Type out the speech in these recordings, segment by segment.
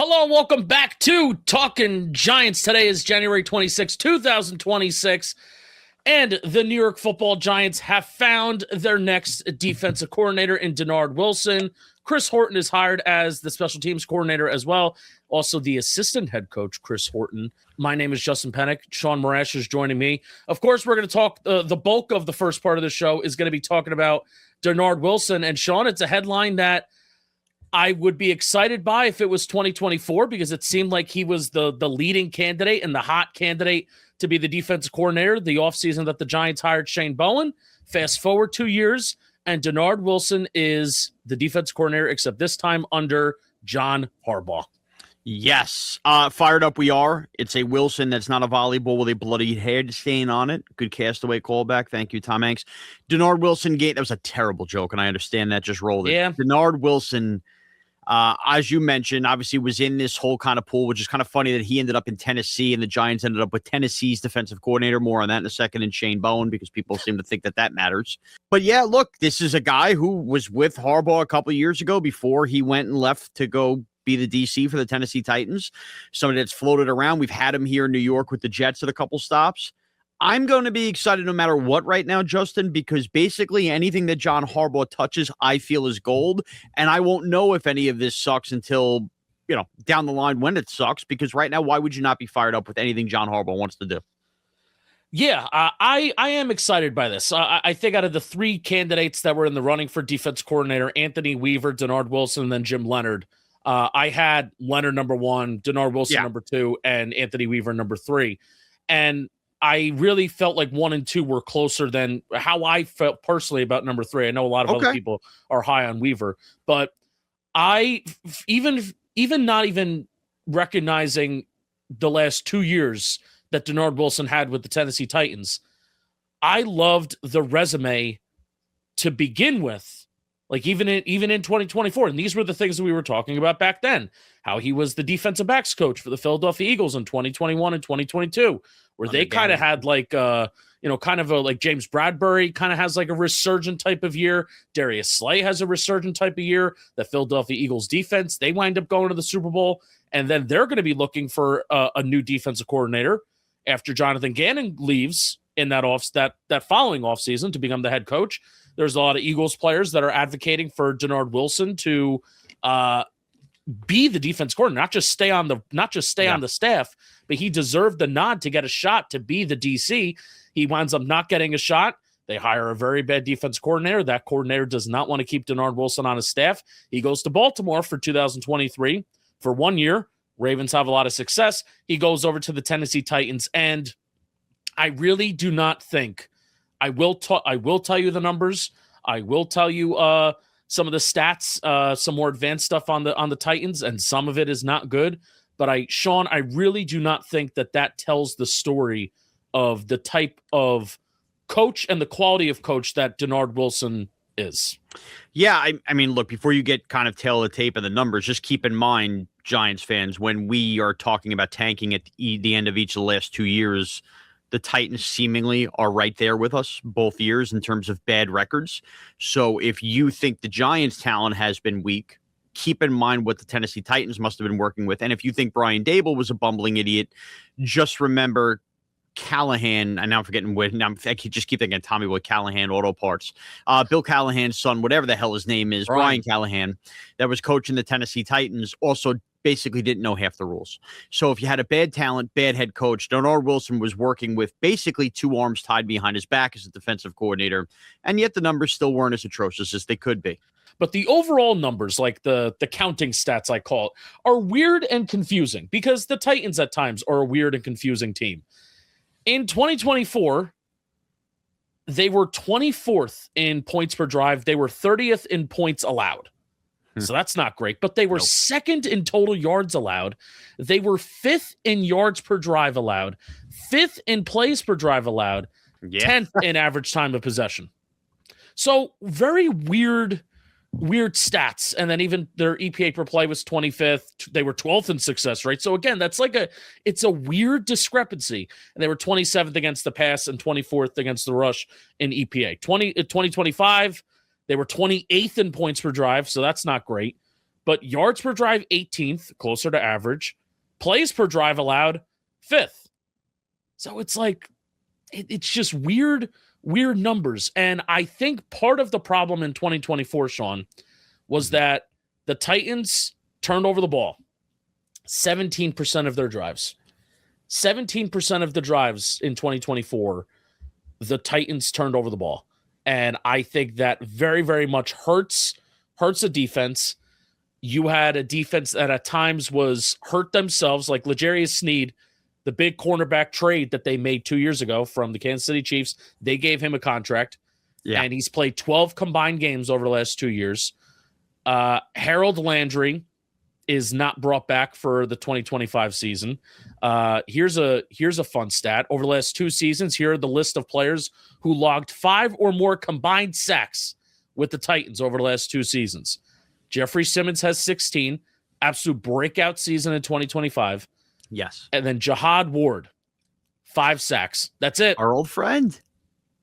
Hello, welcome back to Talking Giants. Today is January 26, 2026, and the New York Football Giants have found their next defensive coordinator in Dennard Wilson. Chris Horton is hired as the special teams coordinator as well. Also, the assistant head coach, Chris Horton. My name is Justin Pennick. Shaun Morash is joining me. Of course, we're going to talk, the bulk of the first part of the show is going to be talking about Dennard Wilson. And Shaun, it's a headline that I would be excited by if it was 2024 because it seemed like he was the leading candidate and the hot candidate to be the defensive coordinator the offseason that the Giants hired Charlie Bullen. Fast forward 2 years, and Dennard Wilson is the defensive coordinator, except this time under John Harbaugh. Yes. Fired up we are. It's a Wilson that's not a volleyball with a bloody head stain on it. Good Castaway callback. Thank you, Tom Hanks. Dennard Wilson that was a terrible joke, and I understand that. Just rolled it. Yeah. Dennard Wilson, as you mentioned, obviously was in this whole kind of pool, which is kind of funny that he ended up in Tennessee and the Giants ended up with Tennessee's defensive coordinator. More on that in a second, and Charlie Bullen, because people seem to think that matters. But yeah, look, this is a guy who was with Harbaugh a couple of years ago before he went and left to go be the DC for the Tennessee Titans. Somebody that's floated around. We've had him here in New York with the Jets at a couple stops. I'm going to be excited no matter what right now, Justin, because basically anything that John Harbaugh touches, I feel is gold. And I won't know if any of this sucks until, down the line when it sucks, because right now, why would you not be fired up with anything John Harbaugh wants to do? Yeah, I am excited by this. I think out of the three candidates that were in the running for defense coordinator, Anthony Weaver, Dennard Wilson, and then Jim Leonard, I had Leonard number one, Dennard Wilson number two, and Anthony Weaver number three. And I really felt like 1 and 2 were closer than how I felt personally about number 3. I know a lot of other people are high on Weaver, but I even not even recognizing the last 2 years that Dennard Wilson had with the Tennessee Titans, I loved the resume to begin with. Like even in 2024, and these were the things that we were talking about back then, how he was the defensive backs coach for the Philadelphia Eagles in 2021 and 2022, where they kind of had like, kind of a like James Bradbury kind of has like a resurgent type of year. Darius Slay has a resurgent type of year. The Philadelphia Eagles defense, they wind up going to the Super Bowl, and then they're going to be looking for a new defensive coordinator after Jonathan Gannon leaves in that following offseason to become the head coach. There's a lot of Eagles players that are advocating for Dennard Wilson to be the defense coordinator, not just stay on the staff, but he deserved the nod to get a shot to be the DC. He winds up not getting a shot. They hire a very bad defense coordinator. That coordinator does not want to keep Dennard Wilson on his staff. He goes to Baltimore for 2023 for 1 year. Ravens have a lot of success. He goes over to the Tennessee Titans, and I really do not think I will tell you the numbers. I will tell you some of the stats, some more advanced stuff on the Titans, and some of it is not good. But Shaun, I really do not think that tells the story of the type of coach and the quality of coach that Dennard Wilson is. Yeah, I mean, look, before you get kind of tail of the tape and the numbers, just keep in mind, Giants fans, when we are talking about tanking at the end of each of the last 2 years, the Titans seemingly are right there with us both years in terms of bad records. So if you think the Giants' talent has been weak, keep in mind what the Tennessee Titans must have been working with. And if you think Brian Daboll was a bumbling idiot, just remember Callahan. And now I'm forgetting I just keep thinking Tommy Boy Callahan Auto Parts. Bill Callahan's son, whatever the hell his name is, Brian Callahan, that was coaching the Tennessee Titans, also basically didn't know half the rules. So if you had a bad talent, bad head coach, Dennard Wilson was working with basically two arms tied behind his back as a defensive coordinator, and yet the numbers still weren't as atrocious as they could be. But the overall numbers, like the counting stats I call it, are weird and confusing because the Titans at times are a weird and confusing team. In 2024, they were 24th in points per drive. They were 30th in points allowed. So that's not great, but they were second in total yards allowed. They were 5th in yards per drive allowed, 5th in plays per drive allowed, 10th in average time of possession. So very weird stats. And then even their EPA per play was 25th. They were 12th in success rate. So again, it's a weird discrepancy. And they were 27th against the pass and 24th against the rush in EPA. 2025, they were 28th in points per drive, so that's not great. but yards per drive 18th, closer to average. Plays per drive allowed 5th. So it's like, it's just weird numbers. And I think part of the problem in 2024, Shaun, was that the Titans turned over the ball 17% of their drives. 17% of the drives in 2024, the Titans turned over the ball. And I think that very, very much hurts a defense. You had a defense that at times was hurt themselves, like L'Jarius Sneed, the big cornerback trade that they made 2 years ago from the Kansas City Chiefs. They gave him a contract, and he's played 12 combined games over the last 2 years. Harold Landry is not brought back for the 2025 season. Here's a fun stat. Over the last 2 seasons, here are the list of players who logged 5 or more combined sacks with the Titans over the last 2 seasons. Jeffrey Simmons has 16, absolute breakout season in 2025. Yes. And then Jihad Ward, 5 sacks. That's it. Our old friend.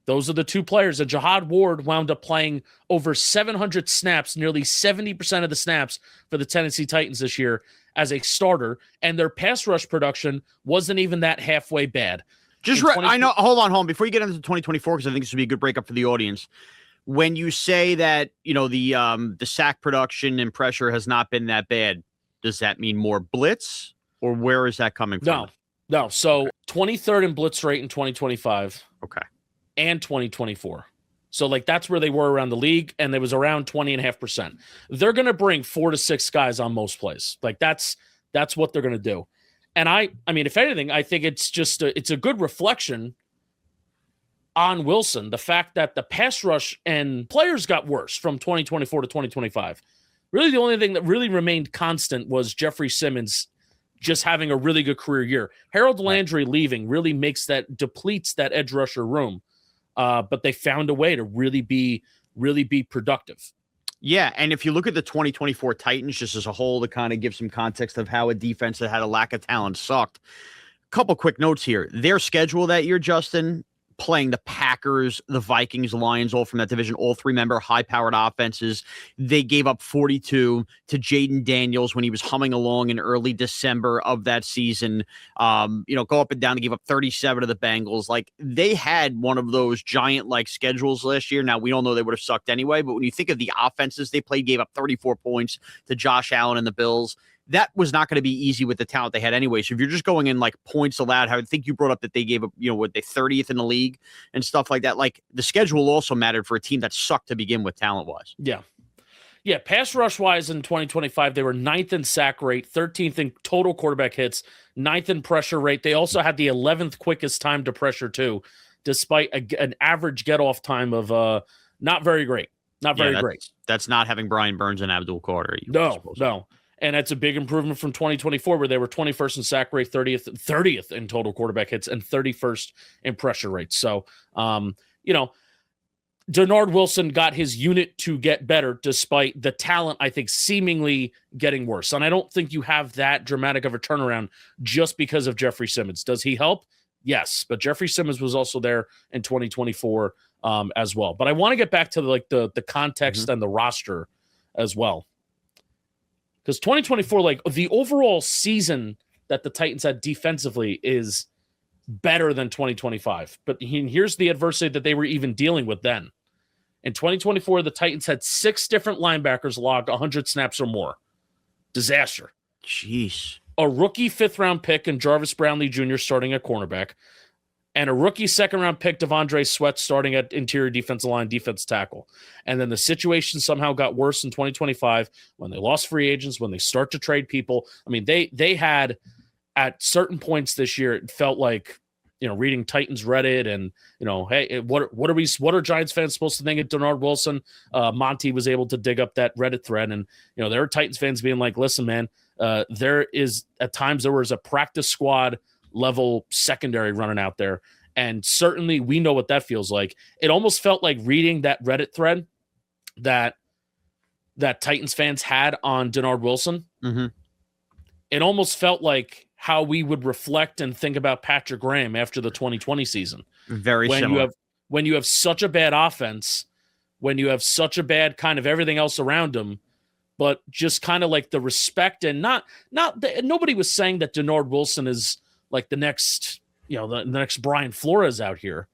Those are the 2 players. And Jihad Ward wound up playing over 700 snaps, nearly 70% of the snaps for the Tennessee Titans this year as a starter. And their pass rush production wasn't even that halfway bad. I know. Hold on. Before you get into 2024, because I think this would be a good breakup for the audience. When you say that, the sack production and pressure has not been that bad, does that mean more blitz, or where is that coming from? No. So 23rd in blitz rate in 2025. Okay. And 2024. So like that's where they were around the league, and it was around 20.5%. They're going to bring 4 to 6 guys on most plays. Like that's what they're going to do. And I mean, if anything, I think it's just it's a good reflection on Wilson, the fact that the pass rush and players got worse from 2024 to 2025. Really, the only thing that really remained constant was Jeffrey Simmons just having a really good career year. Harold Landry leaving really depletes that edge rusher room. But they found a way to really be productive. Yeah, and if you look at the 2024 Titans just as a whole, to kind of give some context of how a defense that had a lack of talent sucked, a couple quick notes here. Their schedule that year, Justin, playing the Packers, the Vikings, Lions, all from that division, all 3 member high-powered offenses. They gave up 42 to Jaden Daniels when he was humming along in early December of that season. Go up and down to give up 37 to the Bengals. Like, they had one of those giant-like schedules last year. Now, we all know they would have sucked anyway, but when you think of the offenses they played, gave up 34 points to Josh Allen and the Bills. That was not going to be easy with the talent they had anyway. So if you're just going in like points allowed, I think you brought up that they gave up, they 30th in the league and stuff like that. Like the schedule also mattered for a team that sucked to begin with talent-wise. Yeah. Yeah, pass rush-wise in 2025, they were 9th in sack rate, 13th in total quarterback hits, 9th in pressure rate. They also had the 11th quickest time to pressure too, despite an average get-off time of not very great. Not very great. That's not having Brian Burns and Abdul Carter. No. And that's a big improvement from 2024, where they were 21st in sack rate, 30th in total quarterback hits, and 31st in pressure rates. So, Dennard Wilson got his unit to get better despite the talent, I think, seemingly getting worse. And I don't think you have that dramatic of a turnaround just because of Jeffrey Simmons. Does he help? Yes. But Jeffrey Simmons was also there in 2024 as well. But I want to get back to the context and the roster as well. Because 2024, the overall season that the Titans had defensively is better than 2025. But here's the adversity that they were even dealing with then. In 2024, the Titans had 6 different linebackers logged 100 snaps or more. Disaster. Jeez. A rookie 5th-round pick in Jarvis Brownlee Jr. starting at cornerback, and a rookie 2nd-round pick, Devondre Sweat, starting at interior defensive line, defense tackle. And then the situation somehow got worse in 2025 when they lost free agents, when they start to trade people. I mean, they had, at certain points this year, it felt like, reading Titans Reddit and, hey, what are Giants fans supposed to think of Dennard Wilson? Monty was able to dig up that Reddit thread, and, there are Titans fans being like, listen, man, there was a practice squad level secondary running out there. And certainly we know what that feels like. It almost felt like reading that Reddit thread that Titans fans had on Dennard Wilson. Mm-hmm. It almost felt like how we would reflect and think about Patrick Graham after the 2020 season. Very similar. When you have such a bad offense, when you have such a bad kind of everything else around him, but just kind of like the respect and nobody was saying that Dennard Wilson is like the next, the next Brian Flores out here.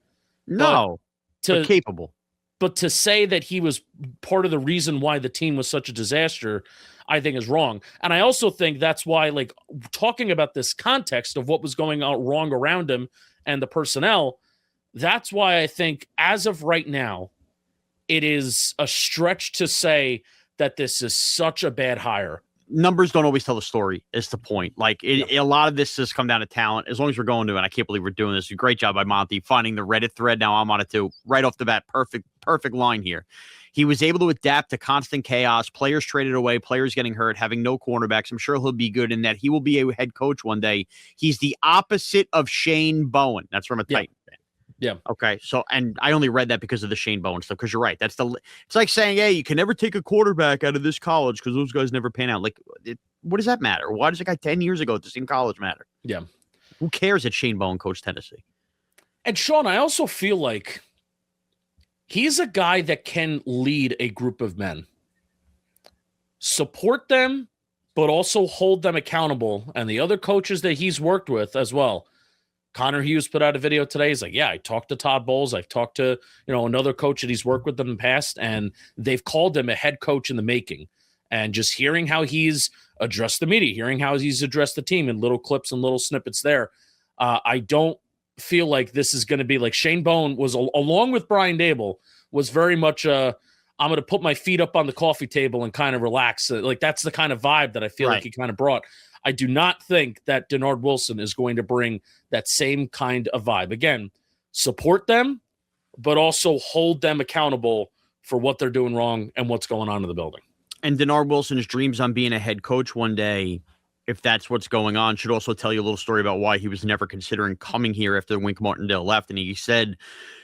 No, but capable. But to say that he was part of the reason why the team was such a disaster, I think is wrong. And I also think that's why, like, talking about this context of what was going on wrong around him and the personnel, that's why I think as of right now, it is a stretch to say that this is such a bad hire. Numbers don't always tell the story, is the point. Like, a lot of this has come down to talent. As long as we're going to, and I can't believe we're doing this. A great job by Monty finding the Reddit thread. Now I'm on it too. Right off the bat, perfect line here. He was able to adapt to constant chaos, players traded away, players getting hurt, having no cornerbacks. I'm sure he'll be good in that. He will be a head coach one day. He's the opposite of Shaun Bullen. That's from a Titan fan. Yeah. Okay. So, and I only read that because of the Shaun Bullen stuff, because you're right. It's like saying, hey, you can never take a quarterback out of this college because those guys never pan out. Like, what does that matter? Why does a guy 10 years ago at the same college matter? Yeah. Who cares that Shaun Bullen coached Tennessee? And Shaun, I also feel like he's a guy that can lead a group of men, support them, but also hold them accountable. And the other coaches that he's worked with as well. Connor Hughes put out a video today. He's like, yeah, I talked to Todd Bowles. I've talked to, another coach that he's worked with in the past, and they've called him a head coach in the making. And just hearing how he's addressed the media, hearing how he's addressed the team in little clips and little snippets there, I don't feel like this is going to be like Shaun Bullen was, along with Brian Dable, was very much I'm going to put my feet up on the coffee table and kind of relax. Like, that's the kind of vibe that I feel like he kind of brought. I do not think that Dennard Wilson is going to bring that same kind of vibe. Again, support them, but also hold them accountable for what they're doing wrong and what's going on in the building. And Dennard Wilson's dreams on being a head coach one day, if that's what's going on, should also tell you a little story about why he was never considering coming here after Wink Martindale left. And he said,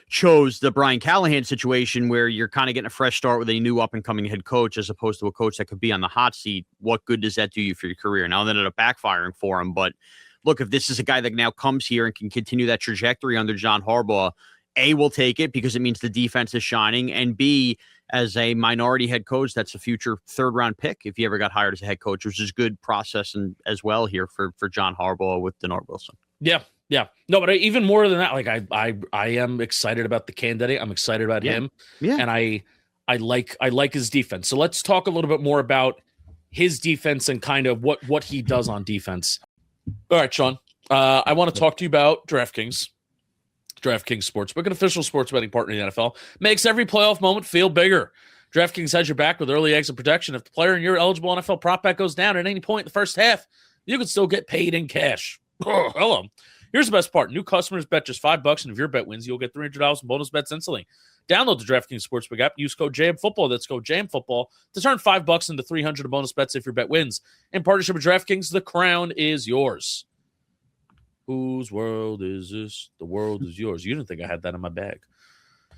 chose the Brian Callahan situation where you're kind of getting a fresh start with a new up-and-coming head coach as opposed to a coach that could be on the hot seat. What good does that do you for your career? Now that ended up backfiring for him. But look, if this is a guy that now comes here and can continue that trajectory under John Harbaugh, A, will take it because it means the defense is shining, and B, as a minority head coach, that's a future third-round pick if he ever got hired as a head coach, which is good process and as well here for John Harbaugh with Dennard Wilson. Yeah. Yeah. No, but even more than that, like I am excited about the candidate. I'm excited about him. Yeah. And I like his defense. So let's talk a little bit more about his defense and kind of what he does on defense. All right, Shaun. I want to talk to you about DraftKings. DraftKings Sportsbook, an official sports betting partner in the NFL, makes every playoff moment feel bigger. DraftKings has your back with early exit protection. If the player in your eligible NFL prop bet goes down at any point in the first half, you can still get paid in cash. Oh, hello. Here's the best part. New customers bet just $5, and if your bet wins, you'll get $300 in bonus bets instantly. Download the DraftKings Sportsbook app. Use code JAMFootball. That's code JAMFootball to turn $5 into $300 in bonus bets if your bet wins. In partnership with DraftKings, the crown is yours. Whose world is this? The world is yours. You didn't think I had that in my bag.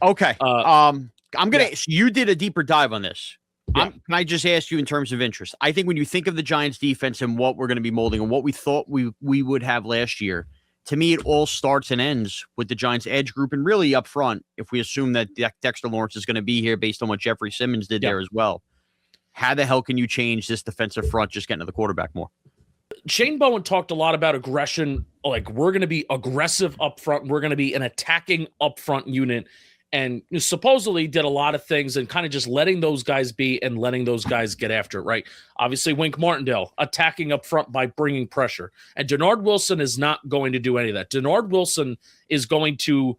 Okay. I'm going to – you did a deeper dive on this. Yeah. Can I just ask you in terms of interest? I think when you think of the Giants defense and what we're going to be molding and what we thought we would have last year, to me, it all starts and ends with the Giants edge group and really up front, if we assume that Dexter Lawrence is going to be here based on what Jeffrey Simmons did there as well. How the hell can you change this defensive front just getting to the quarterback more? Shaun Bullen talked a lot about aggression. Like, we're going to be aggressive up front. We're going to be an attacking up front unit. And supposedly did a lot of things and kind of just letting those guys be and letting those guys get after it, right? Obviously, Wink Martindale attacking up front by bringing pressure. And Dennard Wilson is not going to do any of that. Dennard Wilson is going to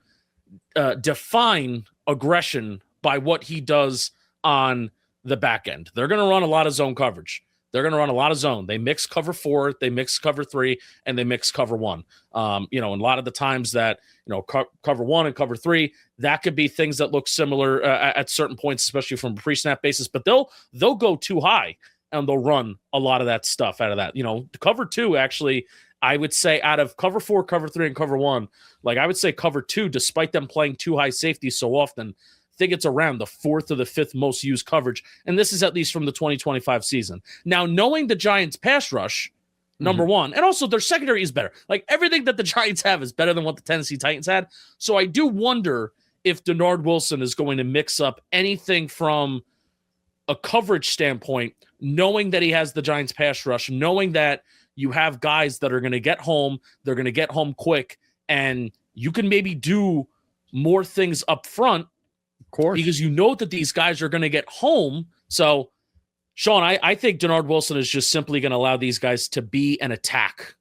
define aggression by what he does on the back end. They're going to run a lot of zone coverage. They're going to run a lot of zone. They mix cover 4, they mix cover 3, and they mix cover 1. And a lot of the times that, cover 1 and cover 3, that could be things that look similar at certain points, especially from a pre-snap basis, but they'll go too high and they'll run a lot of that stuff out of that. Cover 2, actually, I would say out of cover 4, cover 3, and cover 1, like I would say cover 2, despite them playing too high safety so often, I think it's around the 4th or the 5th most used coverage. And this is at least from the 2025 season. Now, knowing the Giants pass rush, number one, and also their secondary is better. Like, everything that the Giants have is better than what the Tennessee Titans had. So I do wonder if Dennard Wilson is going to mix up anything from a coverage standpoint, knowing that he has the Giants pass rush, knowing that you have guys that are going to get home, they're going to get home quick, and you can maybe do more things up front, of course, because you know that these guys are going to get home. So, Shaun, I think Dennard Wilson is just simply going to allow these guys to be an attack.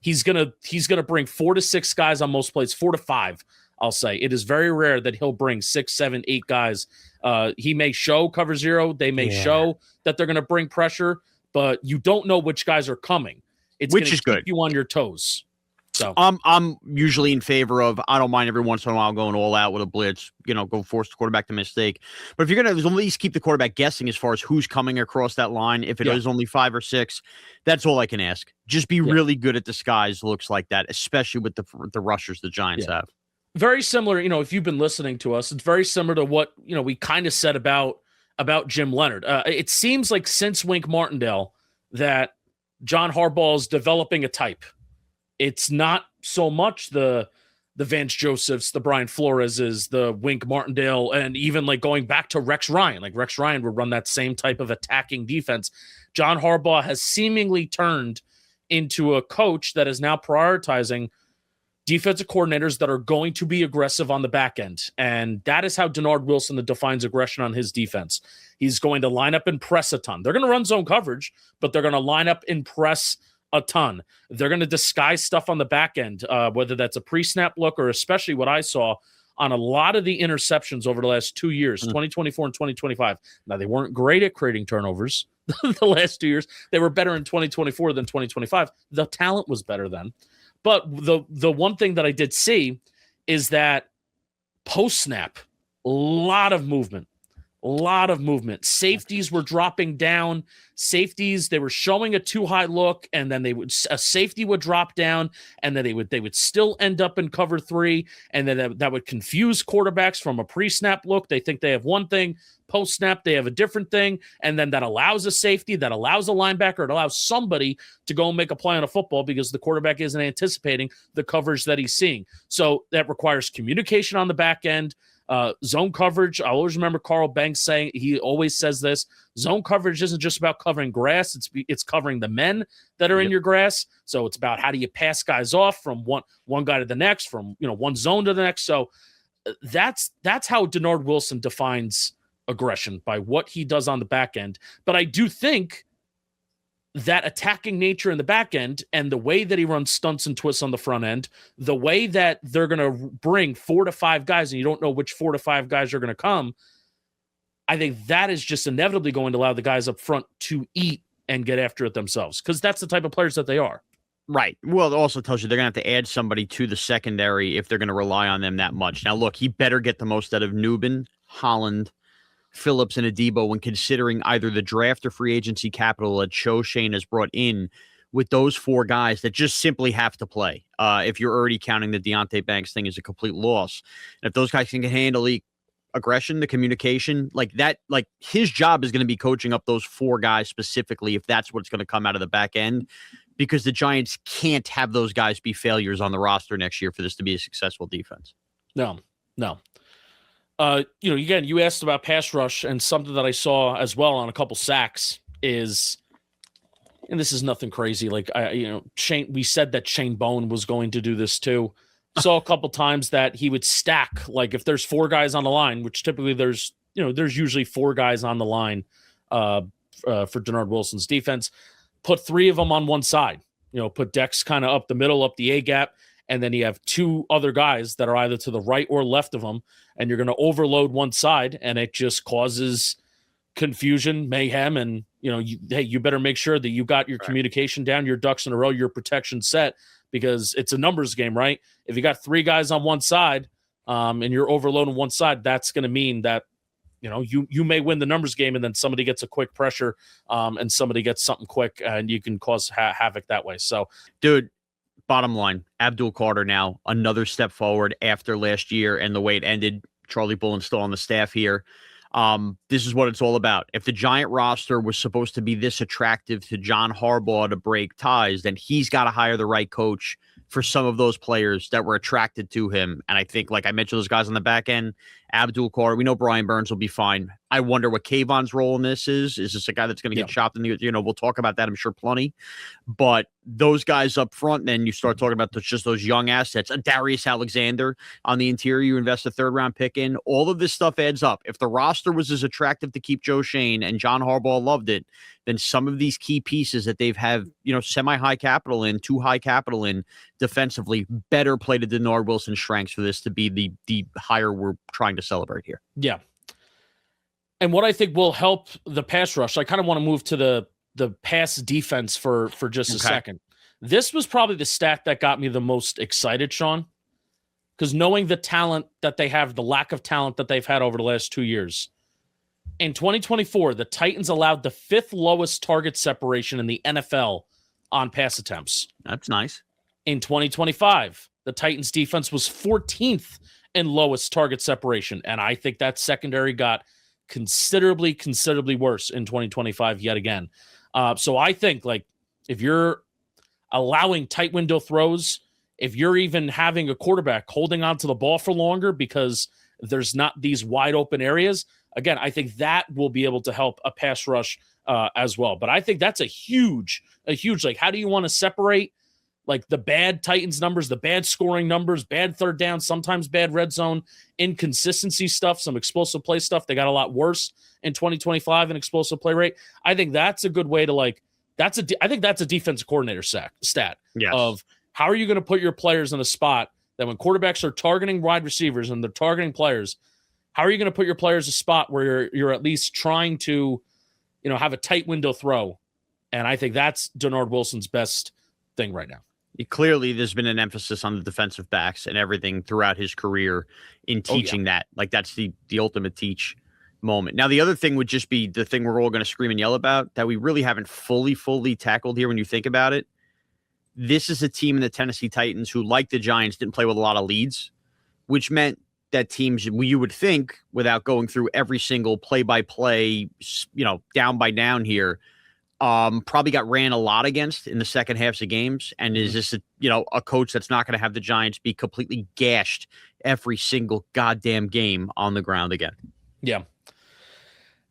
He's gonna bring 4 to 6 guys on most plays, 4 to 5. I'll say it is very rare that he'll bring 6, 7, 8 guys. He may show cover zero. They may show that they're going to bring pressure, but you don't know which guys are coming. It's which is keep good. You on your toes. So I'm usually in favor of, I don't mind every once in a while going all out with a blitz, go force the quarterback to mistake. But if you're going to at least keep the quarterback guessing as far as who's coming across that line, if it is only 5 or 6, that's all I can ask. Just be really good at disguise looks like that, especially with the rushers the Giants have. Very similar, if you've been listening to us, it's very similar to what, we kind of said about Jim Leonhard. It seems like since Wink Martindale that John Harbaugh is developing a type. It's not so much the Vance Josephs, the Brian Floreses, the Wink Martindale, and even like going back to Rex Ryan. Like Rex Ryan would run that same type of attacking defense. John Harbaugh has seemingly turned into a coach that is now prioritizing defensive coordinators that are going to be aggressive on the back end. And that is how Dennard Wilson defines aggression on his defense. He's going to line up and press a ton. They're going to run zone coverage, but they're going to line up and press a ton. They're going to disguise stuff on the back end, whether that's a pre-snap look or especially what I saw on a lot of the interceptions over the last 2 years, 2024 and 2025. Now, they weren't great at creating turnovers the last 2 years. They were better in 2024 than 2025. The talent was better then. But the one thing that I did see is that post-snap, a lot of movement. Safeties were dropping down. Safeties, they were showing a too high look, and then a safety would drop down, and then they would still end up in cover 3, and then that would confuse quarterbacks from a pre-snap look. They think they have one thing, post-snap they have a different thing, and then that allows a safety, that allows a linebacker, it allows somebody to go and make a play on a football because the quarterback isn't anticipating the coverage that he's seeing. So that requires communication on the back end. Zone coverage, I always remember Carl Banks saying, he always says this, zone coverage isn't just about covering grass, it's covering the men that are in your grass. So it's about how do you pass guys off from one guy to the next, from one zone to the next. So that's how Dennard Wilson defines aggression, by what he does on the back end. But I do think that attacking nature in the back end and the way that he runs stunts and twists on the front end, the way that they're going to bring 4 to 5 guys and you don't know which 4 to 5 guys are going to come, I think that is just inevitably going to allow the guys up front to eat and get after it themselves, because that's the type of players that they are. Right. Well, it also tells you they're going to have to add somebody to the secondary if they're going to rely on them that much. Now, look, he better get the most out of Newbin, Holland, Phillips, and Adebo when considering either the draft or free agency capital that Shane has brought in, with those 4 guys that just simply have to play. If you're already counting the Deonte Banks thing as a complete loss. And if those guys can handle the aggression, the communication, like that, like his job is going to be coaching up those 4 guys specifically, if that's what's going to come out of the back end, because the Giants can't have those guys be failures on the roster next year for this to be a successful defense. No. Again, you asked about pass rush, and something that I saw as well on a couple sacks is, and this is nothing crazy. Like Shane, we said that Shane Bowen was going to do this too. Saw a couple times that he would stack, like if there's 4 guys on the line, which typically there's usually 4 guys on the line for Dennard Wilson's defense, put 3 of them on one side, put Dex kind of up the middle, up the A gap. And then you have 2 other guys that are either to the right or left of them, and you're going to overload one side, and it just causes confusion, mayhem, and you better make sure that you got your communication down, your ducks in a row, your protection set, because it's a numbers game, right? If you got 3 guys on one side, and you're overloading one side, that's going to mean that you may win the numbers game, and then somebody gets a quick pressure, and somebody gets something quick, and you can cause havoc that way. So, dude. Bottom line, Abdul Carter now another step forward after last year and the way it ended. Charlie Bullen still on the staff here. This is what it's all about. If the Giant roster was supposed to be this attractive to John Harbaugh to break ties, then he's got to hire the right coach for some of those players that were attracted to him. And I think, like I mentioned, those guys on the back end Abdul Carter. We know Brian Burns will be fine. I wonder what Kayvon's role in this is. Is this a guy that's going to get chopped in the, we'll talk about that, I'm sure, plenty. But those guys up front, then you start talking about just those young assets. A Darius Alexander on the interior, you invest a third-round pick in. All of this stuff adds up. If the roster was as attractive to keep Joe Schoen and John Harbaugh loved it, then some of these key pieces that they've have, semi-high capital in, too high capital in defensively, better play to Dennard Wilson's strengths for this to be the hire we're trying to celebrate here. Yeah. And what I think will help the pass rush, I kind of want to move to the pass defense for just a second. This was probably the stat that got me the most excited, Shaun, because knowing the talent that they have, the lack of talent that they've had over the last 2 years. In 2024, the Titans allowed the 5th lowest target separation in the NFL on pass attempts. That's nice. In 2025, the Titans defense was 14th in lowest target separation. And I think that secondary got considerably worse in 2025 yet again. So I think, like, if you're allowing tight window throws, if you're even having a quarterback holding on to the ball for longer because there's not these wide open areas, again, I think that will be able to help a pass rush as well. But I think that's a huge, like, how do you want to separate, like, the bad Titans numbers, the bad scoring numbers, bad third down, sometimes bad red zone, inconsistency stuff, some explosive play stuff. They got a lot worse in 2025 in explosive play rate. I think that's a good way to, like, I think that's a defensive coordinator stat of how are you going to put your players in a spot that when quarterbacks are targeting wide receivers and they're targeting players, how are you going to put your players in a spot where you're at least trying to, have a tight window throw? And I think that's Dennard Wilson's best thing right now. Clearly, there's been an emphasis on the defensive backs and everything throughout his career in teaching that. Like, that's the ultimate teach moment. Now, the other thing would just be the thing we're all going to scream and yell about that we really haven't fully tackled here when you think about it. This is a team in the Tennessee Titans who, like the Giants, didn't play with a lot of leads, which meant that teams, you would think, without going through every single play-by-play, down by down here, probably got ran a lot against in the second halves of games. And is this a coach that's not going to have the Giants be completely gashed every single goddamn game on the ground again? Yeah.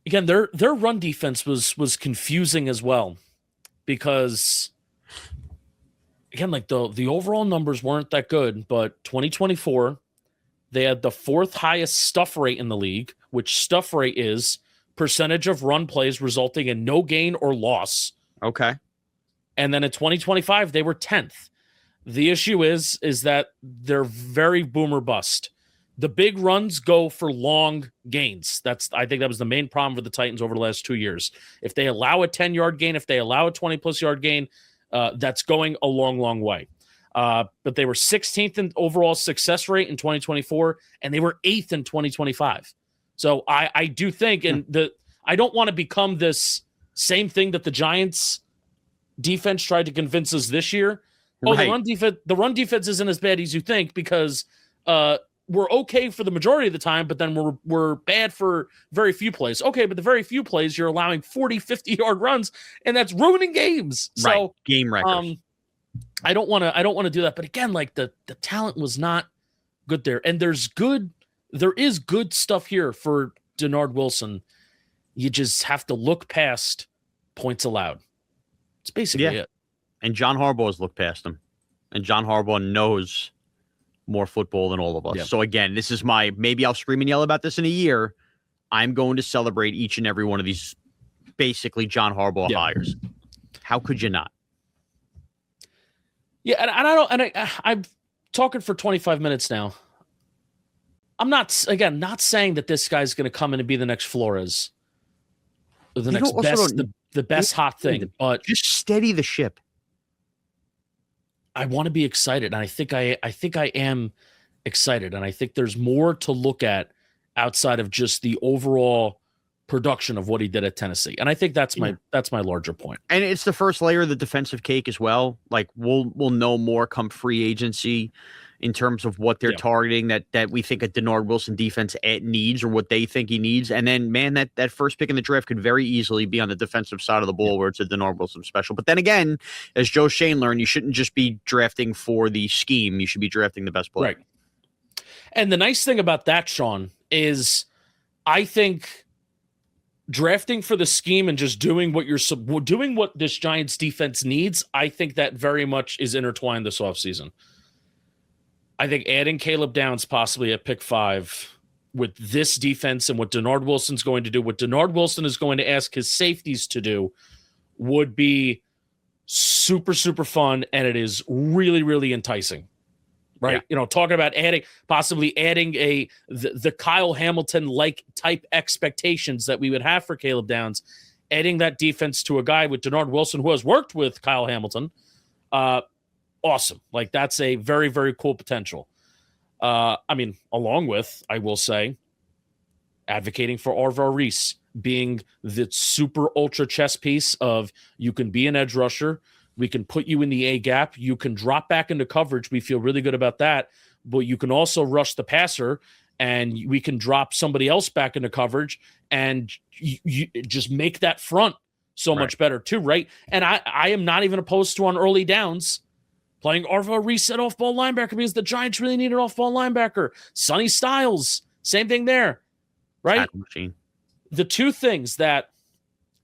Again, their run defense was confusing as well, because again, like, the overall numbers weren't that good, but 2024, they had the 4th highest stuff rate in the league, which stuff rate is percentage of run plays resulting in no gain or loss. Okay. And then in 2025, they were 10th. The issue is that they're very boomer bust. The big runs go for long gains. I think that was the main problem for the Titans over the last 2 years. If they allow a 10-yard gain, if they allow a 20-plus yard gain, that's going a long way. But they were 16th in overall success rate in 2024, and they were 8th in 2025. So I do think, and I don't want to become this same thing that the Giants defense tried to convince us this year. Oh, right. The run defense isn't as bad as you think, because we're okay for the majority of the time, but then we're bad for very few plays. Okay, but the very few plays, you're allowing 40, 50-yard runs, and that's ruining games. Right. So game wreckers. I don't want to do that. But again, like, the talent was not good there. And there is good stuff here for Dennard Wilson. You just have to look past points allowed. It's basically it. And John Harbaugh has looked past him. And John Harbaugh knows more football than all of us. Yeah. So again, this is maybe I'll scream and yell about this in a year. I'm going to celebrate each and every one of these basically John Harbaugh hires. How could you not? Yeah, I'm talking for 25 minutes now. I'm not saying that this guy's going to come in and be the next Flores, or the next best, the best hot thing. But just steady the ship. I want to be excited, and I think I am excited, and I think there's more to look at outside of just the overall production of what he did at Tennessee. And I think that's my larger point. And it's the first layer of the defensive cake as well. Like, we'll know more come free agency in terms of what they're targeting that we think a Dennard Wilson defense needs, or what they think he needs. And then, man, that first pick in the draft could very easily be on the defensive side of the ball where it's a Dennard Wilson special. But then again, as Joe Schoen learned, you shouldn't just be drafting for the scheme. You should be drafting the best player. Right. And the nice thing about that, Shaun, is I think drafting for the scheme and just doing what this Giants defense needs, I think that very much is intertwined this offseason. I think adding Caleb Downs possibly at pick 5 with this defense and what Dennard Wilson's going to do, what Dennard Wilson is going to ask his safeties to do, would be super, super fun, and it is really, really enticing. Right? Yeah. Talking about possibly adding the Kyle Hamilton-like type expectations that we would have for Caleb Downs, adding that defense to a guy with Dennard Wilson who has worked with Kyle Hamilton. Awesome. Like, that's a very, very cool potential. Along with, I will say, advocating for Arvar Reese being the super ultra chess piece of you can be an edge rusher. We can put you in the A gap. You can drop back into coverage. We feel really good about that. But you can also rush the passer, and we can drop somebody else back into coverage, and you just make that front so much better too, right? And I am not even opposed to on early downs playing Arvar Reese at off-ball linebacker because the Giants really need an off-ball linebacker. Sonny Styles, same thing there, right? The two things that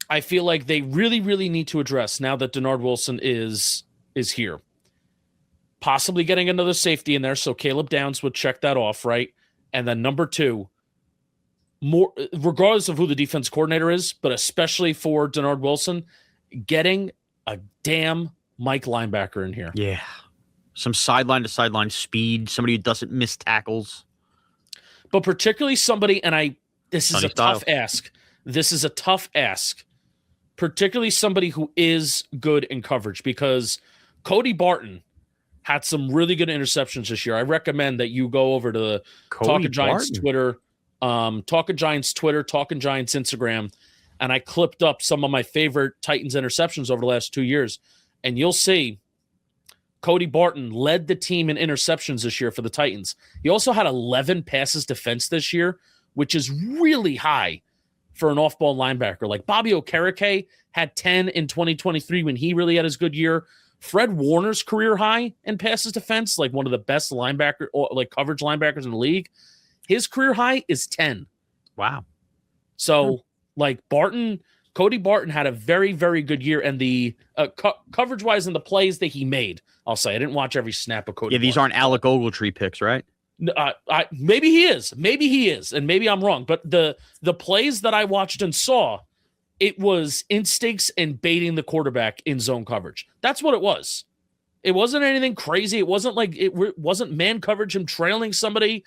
I feel like they really, really need to address now that Dennard Wilson is here. Possibly getting another safety in there, so Caleb Downs would check that off, right? And then number 2, more regardless of who the defense coordinator is, but especially for Dennard Wilson, getting a damn Mike linebacker in here. Yeah. Some sideline to sideline speed, somebody who doesn't miss tackles. But particularly somebody, and this is a tough ask. This is a tough ask. Particularly somebody who is good in coverage, because Cody Barton had some really good interceptions this year. I recommend that you go over to the Talking Giants Twitter, Talking Giants Instagram, and I clipped up some of my favorite Titans interceptions over the last 2 years, and you'll see Cody Barton led the team in interceptions this year for the Titans. He also had 11 passes defense this year, which is really high for an off-ball linebacker. Like Bobby Okereke had 10 in 2023 when he really had his good year. Fred Warner's career high in passes defense, like one of the best linebacker or like coverage linebackers in the league, his career high is 10. Wow. So like Cody Barton had a very, very good year, and the coverage-wise in the plays that he made, I'll say. I didn't watch every snap of Cody Barton. These aren't Alec Ogletree picks, right? Maybe he is, and maybe I'm wrong. But the plays that I watched and saw, it was instincts and baiting the quarterback in zone coverage. That's what it was. It wasn't anything crazy. It wasn't like it wasn't man coverage, him trailing somebody.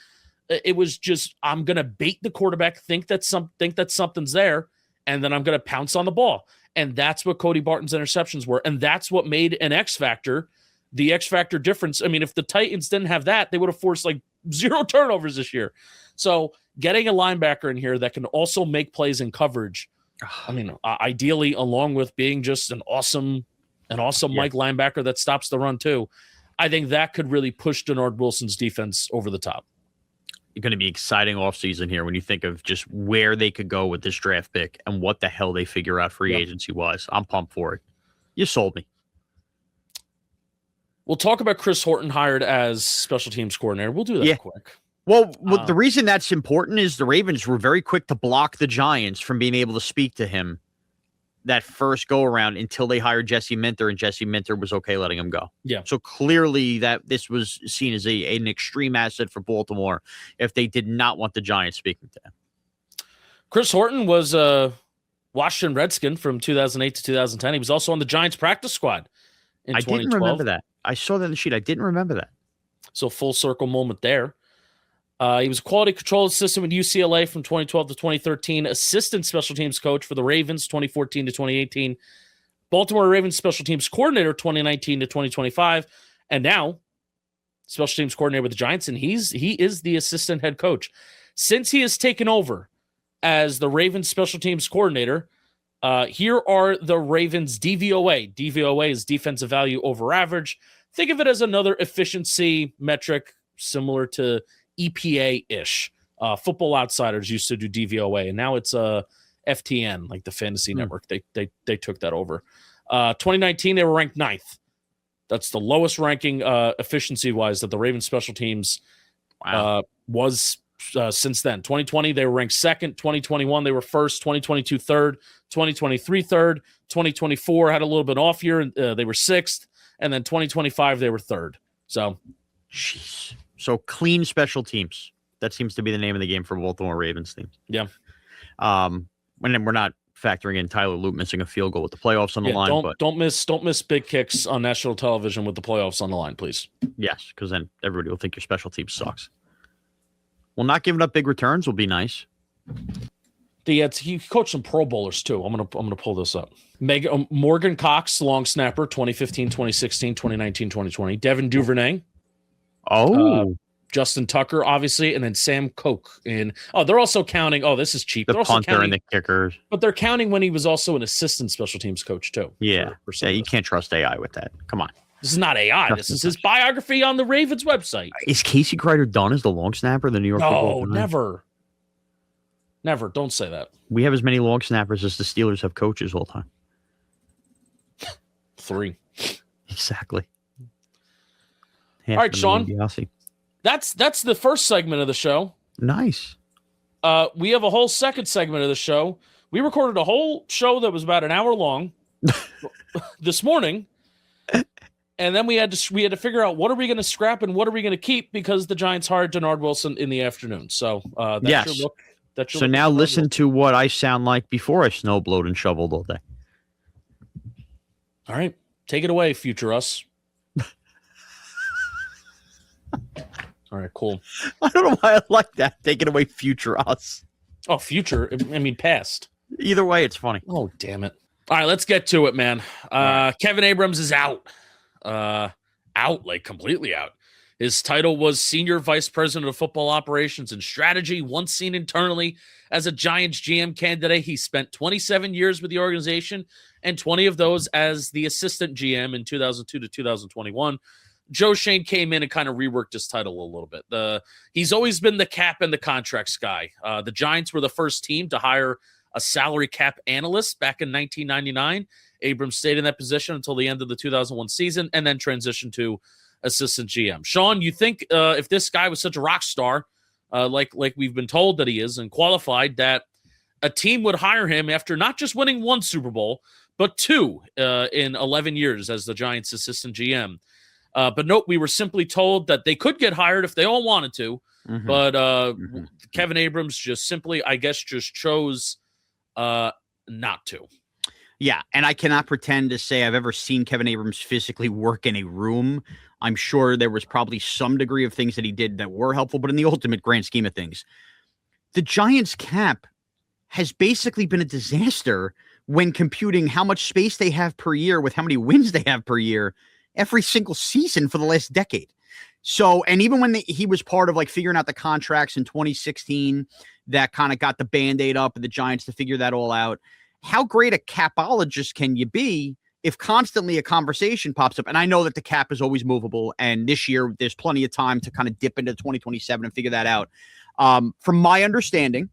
It was just, I'm gonna bait the quarterback, think that something's there, and then I'm gonna pounce on the ball. And that's what Cody Barton's interceptions were, and that's what made an X factor. The X factor difference. I mean, if the Titans didn't have that, they would have forced like 0 turnovers this year. So getting a linebacker in here that can also make plays in coverage, I mean, ideally, along with being just an awesome Mike linebacker that stops the run too, I think that could really push Dennard Wilson's defense over the top. It's going to be exciting offseason here when you think of just where they could go with this draft pick and what the hell they figure out free agency-wise. I'm pumped for it. You sold me. We'll talk about Chris Horton hired as special teams coordinator. We'll do that quick. Well, the reason that's important is the Ravens were very quick to block the Giants from being able to speak to him that first go around until they hired Jesse Minter, and Jesse Minter was okay letting him go. Yeah. So clearly that this was seen as an extreme asset for Baltimore if they did not want the Giants speaking to him. Chris Horton was a Washington Redskin from 2008 to 2010. He was also on the Giants practice squad in 2012. I didn't remember that. I saw that in the sheet. I didn't remember that. So full circle moment there. He was a quality control assistant with UCLA from 2012 to 2013, assistant special teams coach for the Ravens 2014 to 2018, Baltimore Ravens special teams coordinator 2019 to 2025, and now special teams coordinator with the Giants, and he is the assistant head coach. Since he has taken over as the Ravens special teams coordinator, here are the Ravens DVOA. DVOA is defensive value over average. Think of it as another efficiency metric similar to EPA-ish. Football Outsiders used to do DVOA, and now it's FTN, like the Fantasy Network. They took that over. 2019, they were ranked 9th. That's the lowest ranking efficiency-wise that the Ravens special teams Wow. Was since then. 2020, they were ranked second. 2021, they were first. 2022, third. 2023, third. 2024 had a little bit off year. They were sixth. And then 2025, they were third. So, jeez. So clean special teams. That seems to be the name of the game for Baltimore Ravens teams. Yeah. And then we're not factoring in Tyler Loop missing a field goal with the playoffs on the line. Don't miss big kicks on national television with the playoffs on the line, please. Yes, because then everybody will think your special team sucks. Well, not giving up big returns will be nice. He coached some Pro Bowlers too. I'm gonna pull this up. Morgan Cox, long snapper, 2015, 2016, 2019, 2020. Devin Duvernay. Justin Tucker, obviously, and then Sam Koch. They're also counting. Oh, this is cheap. The punter and the kickers. But they're counting when he was also an assistant special teams coach too. Yeah, you can't trust AI with that. Come on. This is not AI. This is his biography on the Ravens website. Is Casey Kreider done as the long snapper in the New York Football Team? Never. Never. Don't say that. We have as many long snappers as the Steelers have coaches all the time. 3. Exactly. All right, Shaun. That's the first segment of the show. Nice. We have a whole second segment of the show. We recorded a whole show that was about an hour long this morning. And then we had to figure out what are we going to scrap and what are we going to keep because the Giants hired Dennard Wilson in the afternoon. So that's your look. So now listen to what I sound like before I snowblowed and shoveled all day. All right. Take it away, future us. All right, cool. I don't know why I like that. Take it away, future us. Oh, future. I mean, past. Either way, it's funny. Oh, damn it. All right, let's get to it, man. Kevin Abrams is out. Completely out. His title was Senior Vice President of Football Operations and Strategy. Once seen internally as a Giants GM candidate, he spent 27 years with the organization and 20 of those as the assistant GM in 2002 to 2021. Joe Schoen came in and kind of reworked his title a little bit. He's always been the cap and the contracts guy. The Giants were the first team to hire a salary cap analyst back in 1999. Abrams stayed in that position until the end of the 2001 season and then transitioned to assistant GM. Shaun, you think if this guy was such a rock star, like we've been told that he is and qualified, that a team would hire him after not just winning 1 Super Bowl, but 2 in 11 years as the Giants assistant GM? But nope, we were simply told that they could get hired if they all wanted to. Mm-hmm. But Kevin Abrams just simply, I guess, just chose not to. Yeah, and I cannot pretend to say I've ever seen Kevin Abrams physically work in a room. I'm sure there was probably some degree of things that he did that were helpful, but in the ultimate grand scheme of things, the Giants cap has basically been a disaster when computing how much space they have per year with how many wins they have per year every single season for the last decade. So, and even when he was part of like figuring out the contracts in 2016, that kind of got the Band-Aid up and the Giants to figure that all out. How great a capologist can you be if constantly a conversation pops up? And I know that the cap is always movable, and this year there's plenty of time to kind of dip into 2027 and figure that out. From my understanding,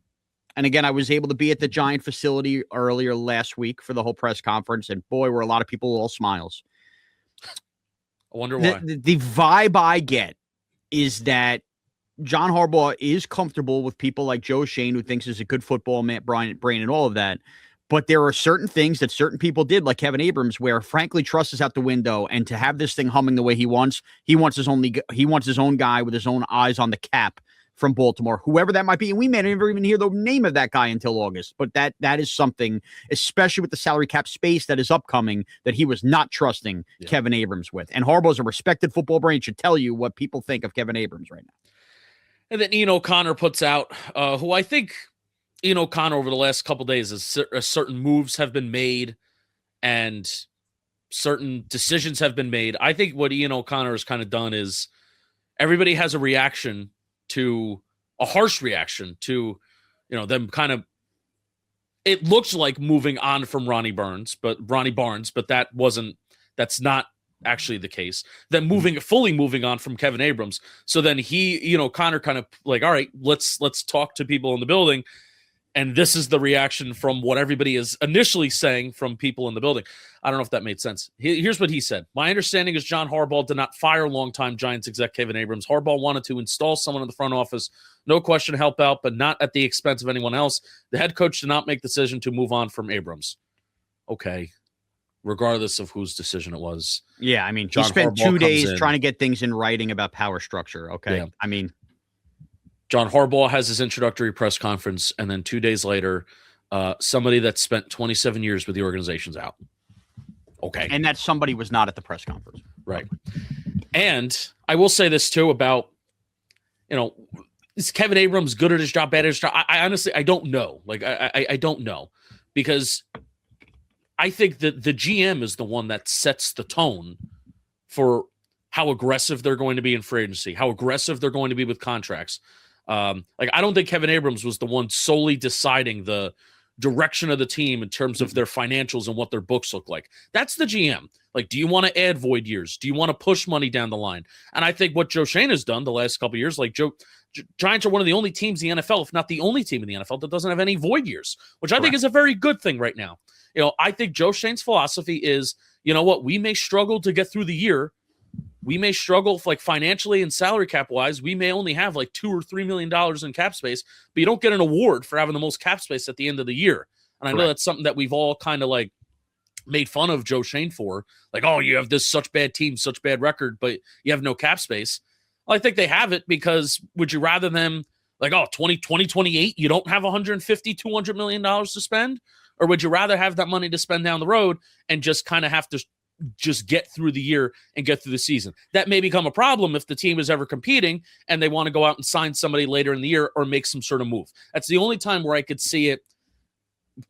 and again, I was able to be at the Giant facility earlier last week for the whole press conference, and boy, were a lot of people all smiles. I wonder why. The vibe I get is that John Harbaugh is comfortable with people like Joe Schoen, who thinks is a good football brain and all of that. But there are certain things that certain people did, like Kevin Abrams, where frankly trust is out the window. And to have this thing humming the way he wants his own guy with his own eyes on the cap from Baltimore, whoever that might be. And we may never even hear the name of that guy until August. But that is something, especially with the salary cap space that is upcoming, that he was not trusting Kevin Abrams with. And Harbaugh's a respected football brain, should tell you what people think of Kevin Abrams right now. And then Ian O'Connor puts out, who I think Ian O'Connor over the last couple of days, certain moves have been made and certain decisions have been made. I think what Ian O'Connor has kind of done is everybody has a reaction to a harsh reaction to, them kind of, it looks like moving on from Ronnie Barnes, but that's not actually the case. Then fully moving on from Kevin Abrams. So then Connor kind of like, all right, let's talk to people in the building. And this is the reaction from what everybody is initially saying from people in the building. I don't know if that made sense. Here's what he said. My understanding is John Harbaugh did not fire longtime Giants exec Kevin Abrams. Harbaugh wanted to install someone in the front office, no question to help out, but not at the expense of anyone else. The head coach did not make the decision to move on from Abrams. Okay. Regardless of whose decision it was. Yeah, I mean, John he spent Harbaugh 2 days in. trying to get things in writing about power structure. Okay. Yeah. I mean, John Harbaugh has his introductory press conference, and then 2 days later, somebody that spent 27 years with the organization's out. Okay. and that somebody was not at the press conference. Right. And I will say this too about, is Kevin Abrams good at his job, bad at his job? I honestly, I don't know. Like, I don't know, because I think that the GM is the one that sets the tone for how aggressive they're going to be in free agency, how aggressive they're going to be with contracts. I don't think Kevin Abrams was the one solely deciding the direction of the team in terms of their financials and what their books look like. That's the GM. Like, do you want to add void years? Do you want to push money down the line? And I think what Joe Schoen has done the last couple of years, like Giants are one of the only teams in the NFL, if not the only team in the NFL, that doesn't have any void years, which I think is a very good thing right now. I think Joe Schoen's philosophy is, you know what, we may struggle to get through the year. We may struggle financially and salary cap wise. We may only have like $2 or $3 million in cap space, but you don't get an award for having the most cap space at the end of the year. And I know that's something that we've all kind of made fun of Joe Schoen for. Like, oh, you have this such bad team, such bad record, but you have no cap space. Well, I think they have it because would you rather them 2028, you don't have $150, $200 million to spend? Or would you rather have that money to spend down the road and just kind of have to just get through the year and get through the season? That may become a problem if the team is ever competing and they want to go out and sign somebody later in the year or make some sort of move. That's the only time where I could see it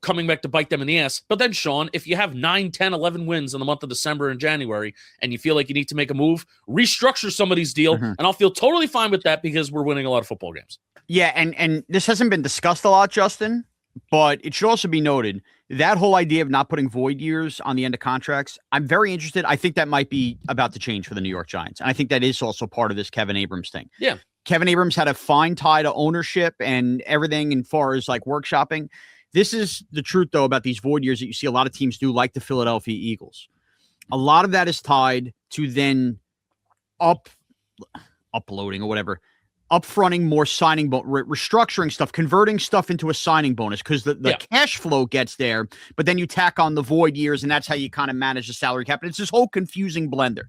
coming back to bite them in the ass. But then, Shaun, if you have 9, 10, 11 wins in the month of December and January and you feel like you need to make a move, restructure somebody's deal, and I'll feel totally fine with that because we're winning a lot of football games. Yeah, and this hasn't been discussed a lot, Justin, but it should also be noted that whole idea of not putting void years on the end of contracts, I'm very interested. I think that might be about to change for the New York Giants. And I think that is also part of this Kevin Abrams thing. Yeah. Kevin Abrams had a fine tie to ownership and everything as far as workshopping. This is the truth, though, about these void years that you see a lot of teams do, like the Philadelphia Eagles. A lot of that is tied to then uploading or whatever, upfronting more signing, restructuring stuff, converting stuff into a signing bonus because the cash flow gets there, but then you tack on the void years, and that's how you kind of manage the salary cap. And it's this whole confusing blender.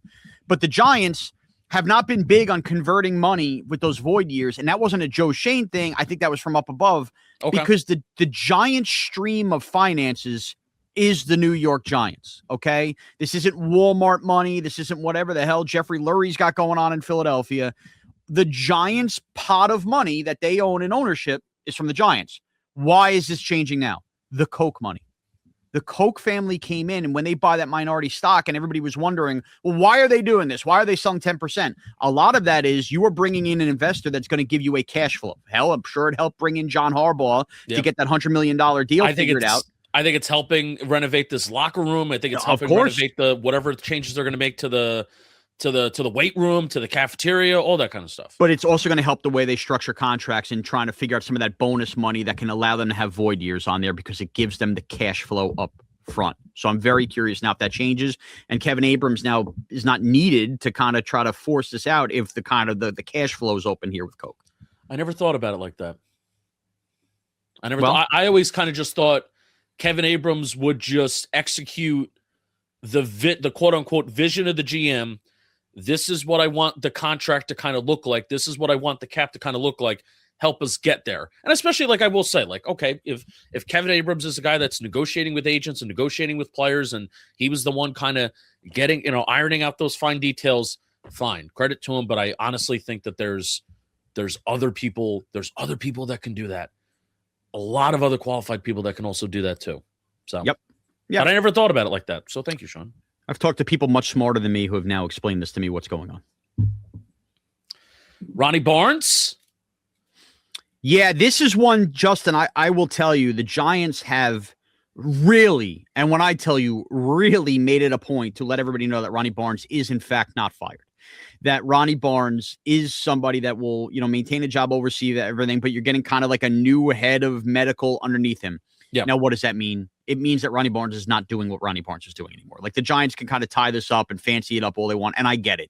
But the Giants have not been big on converting money with those void years, and that wasn't a Joe Schoen thing. I think that was from up above because the Giants stream of finances is the New York Giants, okay? This isn't Walmart money. This isn't whatever the hell Jeffrey Lurie's got going on in Philadelphia. The Giants' pot of money that they own in ownership is from the Giants. Why is this changing now? The Koch money. The Koch family came in, and when they buy that minority stock, and everybody was wondering, well, why are they doing this? Why are they selling 10%? A lot of that is you are bringing in an investor that's going to give you a cash flow. Hell, I'm sure it helped bring in John Harbaugh to get that $100 million deal figured out. I think it's helping renovate this locker room. I think it's helping renovate whatever changes they're going to make to the weight room, to the cafeteria, all that kind of stuff. But it's also going to help the way they structure contracts and trying to figure out some of that bonus money that can allow them to have void years on there because it gives them the cash flow up front. So I'm very curious now if that changes. And Kevin Abrams now is not needed to kind of try to force this out if the kind of the cash flow is open here with Koch. I never thought about it like that. I always kind of just thought Kevin Abrams would just execute the quote unquote vision of the GM. This is what I want the contract to kind of look like. This is what I want the cap to kind of look like. Help us get there. And especially, I will say, okay, if Kevin Abrams is the guy that's negotiating with agents and negotiating with players, and he was the one kind of getting, ironing out those fine details, fine. Credit to him. But I honestly think that there's other people that can do that. A lot of other qualified people that can also do that too. So, yep. But I never thought about it like that. So thank you, Shaun. I've talked to people much smarter than me who have now explained this to me, what's going on. Ronnie Barnes? Yeah, this is one, Justin, I will tell you, the Giants have really, and when I tell you really made it a point to let everybody know that Ronnie Barnes is in fact not fired. that Ronnie Barnes is somebody that will, maintain a job, oversee everything, but you're getting kind of like a new head of medical underneath him. Yeah. Now, what does that mean? It means that Ronnie Barnes is not doing what Ronnie Barnes is doing anymore. Like the Giants can kind of tie this up and fancy it up all they want, and I get it.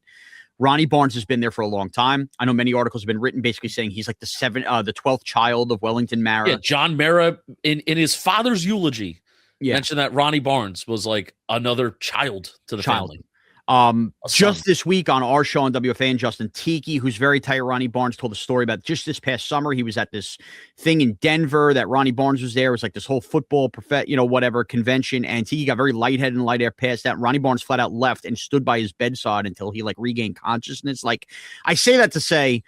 Ronnie Barnes has been there for a long time. I know many articles have been written basically saying he's like the 12th child of Wellington Mara. Yeah, John Mara in his father's eulogy mentioned that Ronnie Barnes was like another child to the family. Just this week on our show on WFAN, Justin Tiki, who's very tight, Ronnie Barnes, told a story about just this past summer. He was at this thing in Denver that Ronnie Barnes was there. It was like this whole football, convention. And Tiki got very lightheaded and light air past that. Ronnie Barnes flat out left and stood by his bedside until he regained consciousness. Like, I say that to say,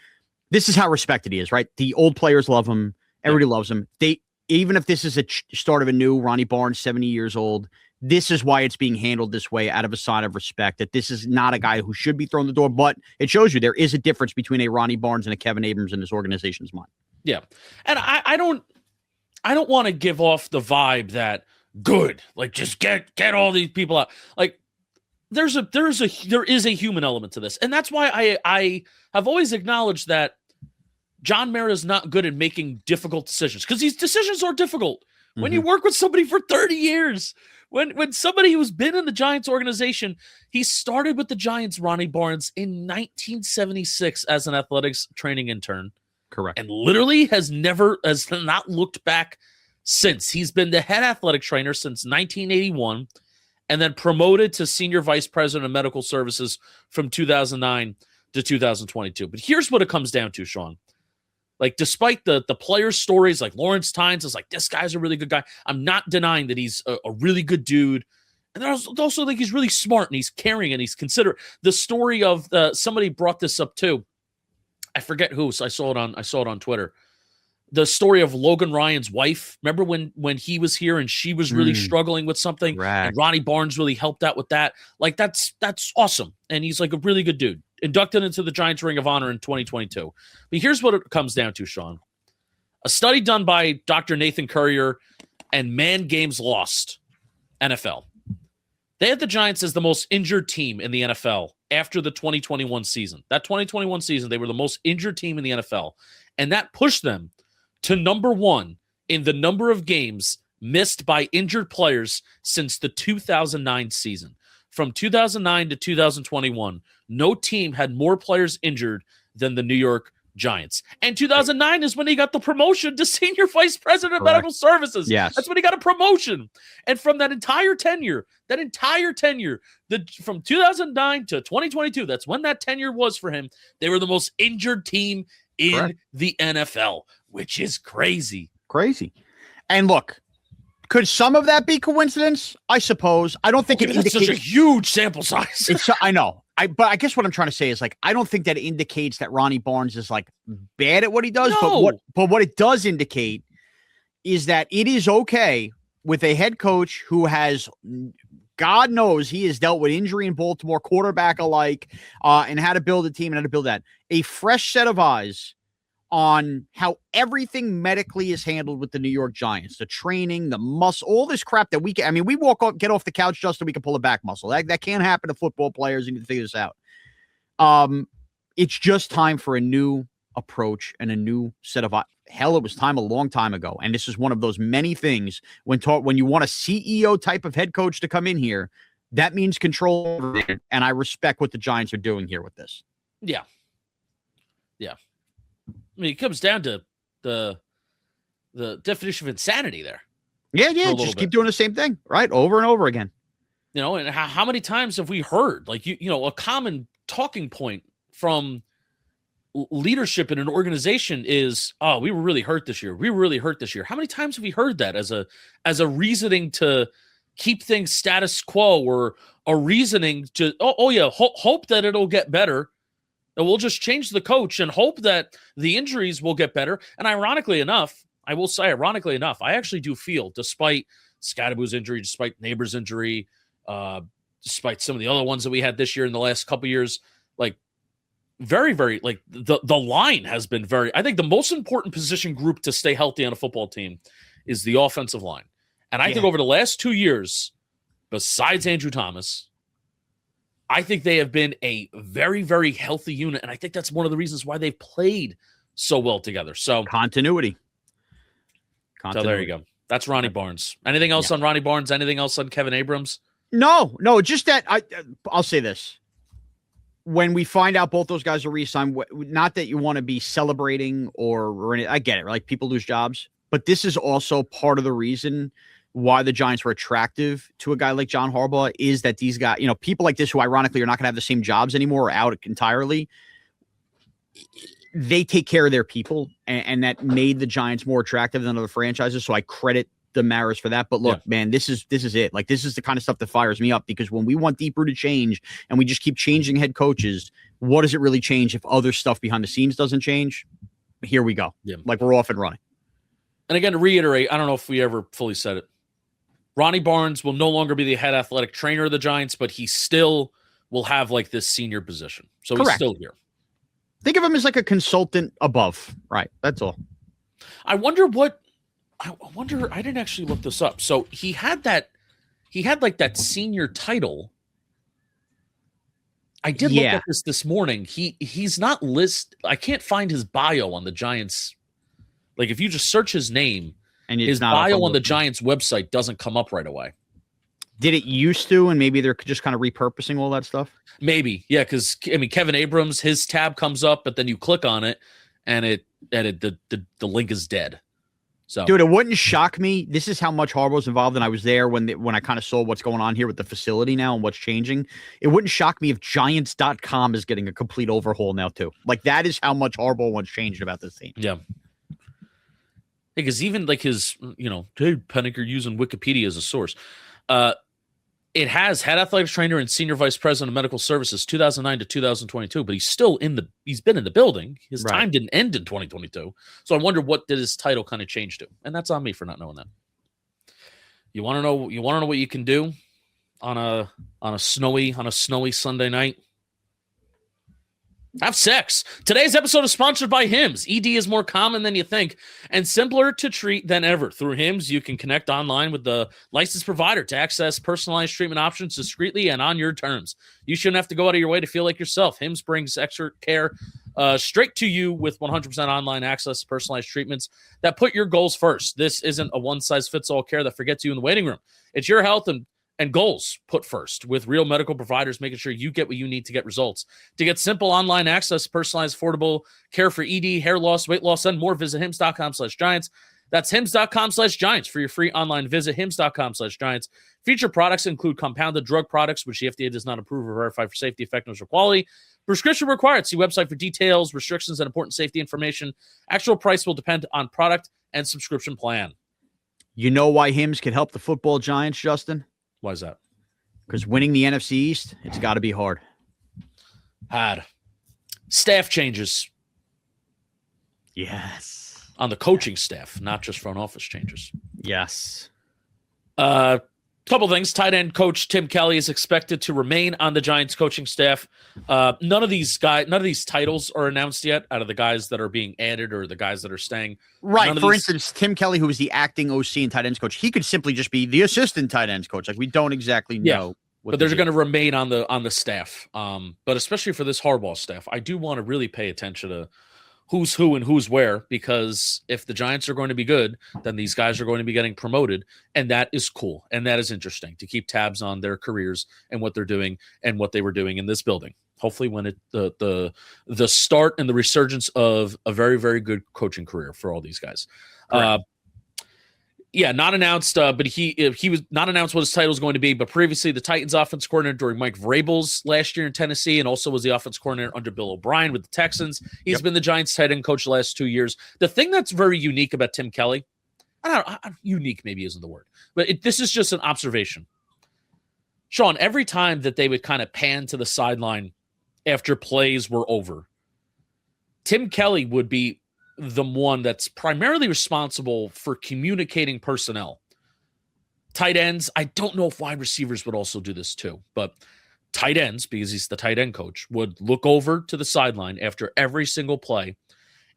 this is how respected he is, right? The old players love him. Everybody loves him. Even if this is a start of a new Ronnie Barnes, 70 years old, this is why it's being handled this way, out of a sign of respect, that this is not a guy who should be thrown the door, but it shows you there is a difference between a Ronnie Barnes and a Kevin Abrams in this organization's mind. Yeah. And I don't want to give off the vibe that good, like just get all these people out. Like there is a human element to this. And that's why I have always acknowledged that John Mara is not good at making difficult decisions, because these decisions are difficult. When you work with somebody for 30 years, when somebody who's been in the Giants organization, he started with the Giants, Ronnie Barnes, in 1976 as an athletics training intern. Correct. And literally has not looked back since. He's been the head athletic trainer since 1981, and then promoted to senior vice president of medical services from 2009 to 2022. But here's what it comes down to, Shaun. Like, despite the player stories, like Lawrence Tynes is like, this guy's a really good guy. I'm not denying that he's a really good dude. And there's also like he's really smart and he's caring and he's considerate. The story of somebody brought this up too. I forget who. So I saw it on Twitter. The story of Logan Ryan's wife. Remember when he was here and she was really struggling with something, right, and Ronnie Barnes really helped out with that. Like that's awesome. And he's like a really good dude. Inducted into the Giants Ring of Honor in 2022. But here's what it comes down to, Shaun. A study done by Dr. Nathan Currier and Man Games Lost NFL. They had the Giants as the most injured team in the NFL after the 2021 season. That 2021 season, they were the most injured team in the NFL. And that pushed them to number one in the number of games missed by injured players since the 2009 season. From 2009 to 2021, no team had more players injured than the New York Giants. And 2009 is when he got the promotion to senior vice president of medical services. Yes. That's when he got a promotion. And from that entire tenure, from 2009 to 2022, that's when that tenure was for him. They were the most injured team in the NFL, which is crazy. Crazy. And look, could some of that be coincidence? I suppose. I don't think it indicates such a huge sample size. I know. But I guess what I'm trying to say is, like, I don't think that indicates that Ronnie Barnes is like bad at what he does. No. But what it does indicate is that it is okay with a head coach who has, God knows, he has dealt with injury in Baltimore, quarterback alike, and how to build a team and how to build that. A fresh set of eyes on how everything medically is handled with the New York Giants, the training, the muscle, all this crap that we get off the couch just so we can pull a back muscle. That can't happen to football players. You need to figure this out. It's just time for a new approach and a new set of hell. It was time a long time ago. And this is one of those many things when you want a CEO type of head coach to come in here, that means control. And I respect what the Giants are doing here with this. Yeah. Yeah. I mean, it comes down to the definition of insanity there. Yeah, just keep doing the same thing, right? Over and over again. You know, and how many times have we heard, like, a common talking point from leadership in an organization is, oh, we were really hurt this year. We were really hurt this year. How many times have we heard that as a reasoning to keep things status quo, or a reasoning to, hope that it'll get better? And we'll just change the coach and hope that the injuries will get better. And ironically enough, I actually do feel, despite Scadaboo's injury, despite Neighbors' injury, despite some of the other ones that we had this year in the last couple of years, like very, very, like the line has been very, I think the most important position group to stay healthy on a football team is the offensive line. And I think over the last 2 years, besides Andrew Thomas, I think they have been a very, very healthy unit, and I think that's one of the reasons why they've played so well together. So continuity. So there you go. That's Ronnie Barnes. Anything else on Ronnie Barnes? Anything else on Kevin Abrams? No, just that I'll say this. When we find out both those guys are re-signed, not that you want to be celebrating or anything. I get it. Like, people lose jobs, but this is also part of the reason why the Giants were attractive to a guy like John Harbaugh, is that these guys, people like this who ironically are not going to have the same jobs anymore or out entirely, they take care of their people, and that made the Giants more attractive than other franchises. So I credit the Maras for that. But look, man, this is it. Like, this is the kind of stuff that fires me up, because when we want deep-rooted change and we just keep changing head coaches, what does it really change if other stuff behind the scenes doesn't change? Here we go. Yeah. Like, we're off and running. And again, to reiterate, I don't know if we ever fully said it, Ronnie Barnes will no longer be the head athletic trainer of the Giants, but he still will have like this senior position. So Correct. He's still here. Think of him as like a consultant above. Right. That's all. I wonder, I didn't actually look this up. So he had like that senior title. I did look at this morning. He's not listed. I can't find his bio on the Giants. Like, if you just search his name, and his bio on the Giants website doesn't come up right away. Did it used to, and maybe they're just kind of repurposing all that stuff? Maybe, yeah, because, I mean, Kevin Abrams, his tab comes up, but then you click on it, and the link is dead. So, dude, it wouldn't shock me. This is how much Harbaugh's involved, and I was there when I kind of saw what's going on here with the facility now and what's changing. It wouldn't shock me if Giants.com is getting a complete overhaul now, too. Like, that is how much Harbaugh wants changed about this team. Yeah. Because even like his, hey, Pennick, using Wikipedia as a source. It has head athletics trainer and senior vice president of medical services, 2009 to 2022, but he's been in the building. His time didn't end in 2022. So I wonder, what did his title kind of change to? And that's on me for not knowing that. You want to know what you can do on a snowy Sunday night? Have sex. Today's episode is sponsored by Hims. ED is more common than you think and simpler to treat than ever. Through Hims, you can connect online with the licensed provider to access personalized treatment options discreetly and on your terms. You shouldn't have to go out of your way to feel like yourself. Hims brings expert care straight to you with 100% online access to personalized treatments that put your goals first. This isn't a one-size-fits-all care that forgets you in the waiting room. It's your health and goals put first, with real medical providers making sure you get what you need to get results. To get simple online access, personalized, affordable care for ED, hair loss, weight loss, and more, visit hims.com/giants. That's hims.com/giants for your free online visit, hims.com/giants. Featured products include compounded drug products, which the FDA does not approve or verify for safety, effectiveness, or quality. Prescription required. See website for details, restrictions, and important safety information. Actual price will depend on product and subscription plan. You know why Hims can help the football Giants, Justin? Why is that? Because winning the NFC East, it's got to be hard. Staff changes. Yes. On the coaching staff, not just front office changes. Yes. Couple things. Tight end coach Tim Kelly is expected to remain on the Giants coaching staff. None of these titles are announced yet, out of the guys that are being added or the guys that are staying. Right. For instance, Tim Kelly, who is the acting OC and tight ends coach, he could simply just be the assistant tight ends coach. Like, we don't exactly know. But they're going to remain on the staff. But especially for this Harbaugh staff, I do want to really pay attention to who's who and who's where, because if the Giants are going to be good, then these guys are going to be getting promoted, and that is cool, and that is interesting to keep tabs on their careers and what they're doing and what they were doing in this building. Hopefully, when the start and the resurgence of a very, very good coaching career for all these guys. Not announced, but he was not announced what his title is going to be. But previously, the Titans offense coordinator during Mike Vrabel's last year in Tennessee, and also was the offense coordinator under Bill O'Brien with the Texans. He's been the Giants' tight end coach the last 2 years. The thing that's very unique about Tim Kelly, unique maybe isn't the word, but this is just an observation. Shaun, every time that they would kind of pan to the sideline after plays were over, Tim Kelly would be the one that's primarily responsible for communicating personnel. Tight ends, I don't know if wide receivers would also do this too, but tight ends, because he's the tight end coach, would look over to the sideline after every single play,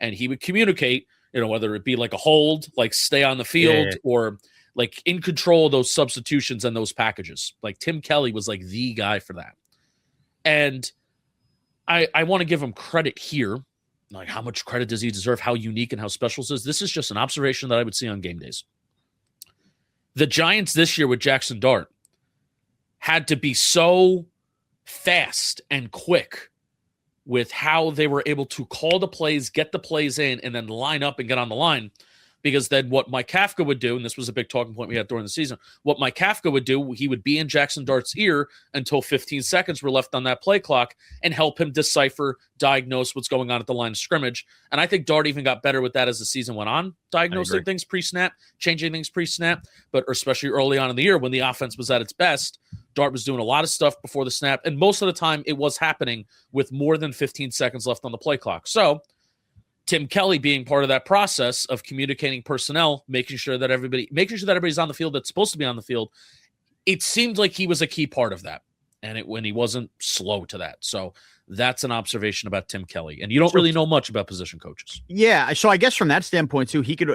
and he would communicate, whether it be like a hold, like stay on the field, or like in control of those substitutions and those packages. Like, Tim Kelly was like the guy for that. And I want to give him credit here. Like, how much credit does he deserve? How unique and how special this is? This is just an observation that I would see on game days. The Giants this year with Jackson Dart had to be so fast and quick with how they were able to call the plays, get the plays in, and then line up and get on the line. Because then what Mike Kafka would do, and this was a big talking point we had during the season, what Mike Kafka would do, he would be in Jackson Dart's ear until 15 seconds were left on that play clock and help him decipher, diagnose what's going on at the line of scrimmage. And I think Dart even got better with that as the season went on, diagnosing things pre-snap, changing things pre-snap, but especially early on in the year when the offense was at its best, Dart was doing a lot of stuff before the snap, and most of the time it was happening with more than 15 seconds left on the play clock. So Tim Kelly being part of that process of communicating personnel, making sure that everybody's on the field that's supposed to be on the field, it seemed like he was a key part of that. And when he wasn't slow to that. So that's an observation about Tim Kelly. And you don't really know much about position coaches. Yeah. So I guess from that standpoint too, he could,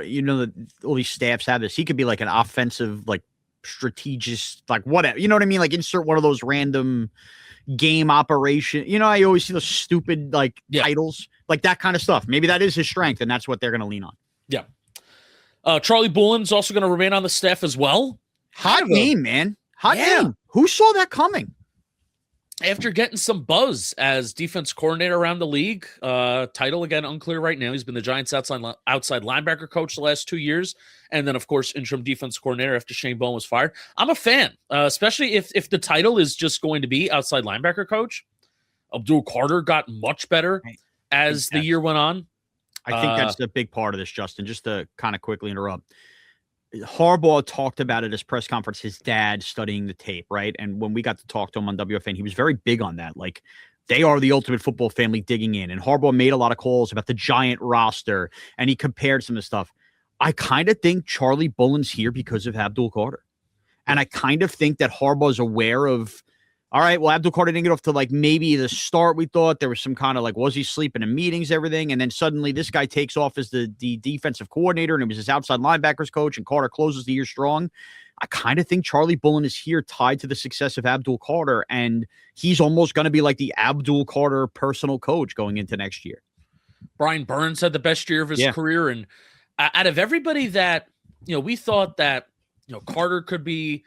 all these staffs have this. He could be like an offensive, like strategist, like whatever, you know what I mean? Like insert one of those random game operation. I always see those stupid titles, like that kind of stuff. Maybe that is his strength, and that's what they're going to lean on. Yeah. Charlie Bullen's also going to remain on the staff as well. Hot name, man. Hot name. Who saw that coming? After getting some buzz as defense coordinator around the league, title again unclear right now. He's been the Giants outside linebacker coach the last 2 years, and then of course interim defense coordinator after Shane Bowen was fired. I'm a fan, especially if the title is just going to be outside linebacker coach. Abdul Carter got much better as the year went on. I think that's a big part of this, Justin. Just to kind of quickly interrupt. Harbaugh talked about at his press conference, his dad studying the tape, right? And when we got to talk to him on WFN, he was very big on that. Like, they are the ultimate football family digging in. And Harbaugh made a lot of calls about the giant roster, and he compared some of the stuff. I kind of think Charlie Bullen's here because of Abdul Carter. And I kind of think that Harbaugh's aware of, all right, well, Abdul Carter didn't get off to maybe the start we thought. There was some kind of was he sleeping in meetings, everything? And then suddenly this guy takes off as the defensive coordinator, and it was his outside linebackers coach, and Carter closes the year strong. I kind of think Charlie Bullen is here tied to the success of Abdul Carter, and he's almost going to be like the Abdul Carter personal coach going into next year. Brian Burns had the best year of his career. And out of everybody that, we thought that, Carter could be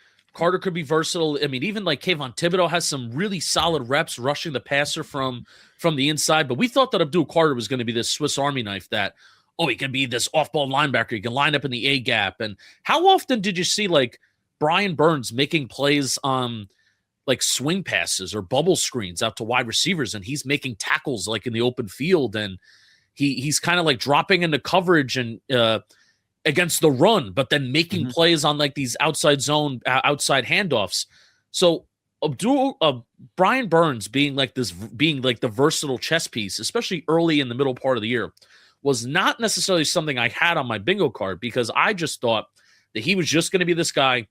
versatile. I mean, even like Kayvon Thibodeau has some really solid reps rushing the passer from the inside. But we thought that Abdul Carter was going to be this Swiss Army knife that, he can be this off-ball linebacker. He can line up in the A-gap. And how often did you see Brian Burns making plays on swing passes or bubble screens out to wide receivers, and he's making tackles in the open field, and he's kind of dropping into coverage and against the run, but then making plays on these outside zone, outside handoffs. So Brian Burns being the versatile chess piece, especially early in the middle part of the year, was not necessarily something I had on my bingo card, because I just thought that he was just going to be this guy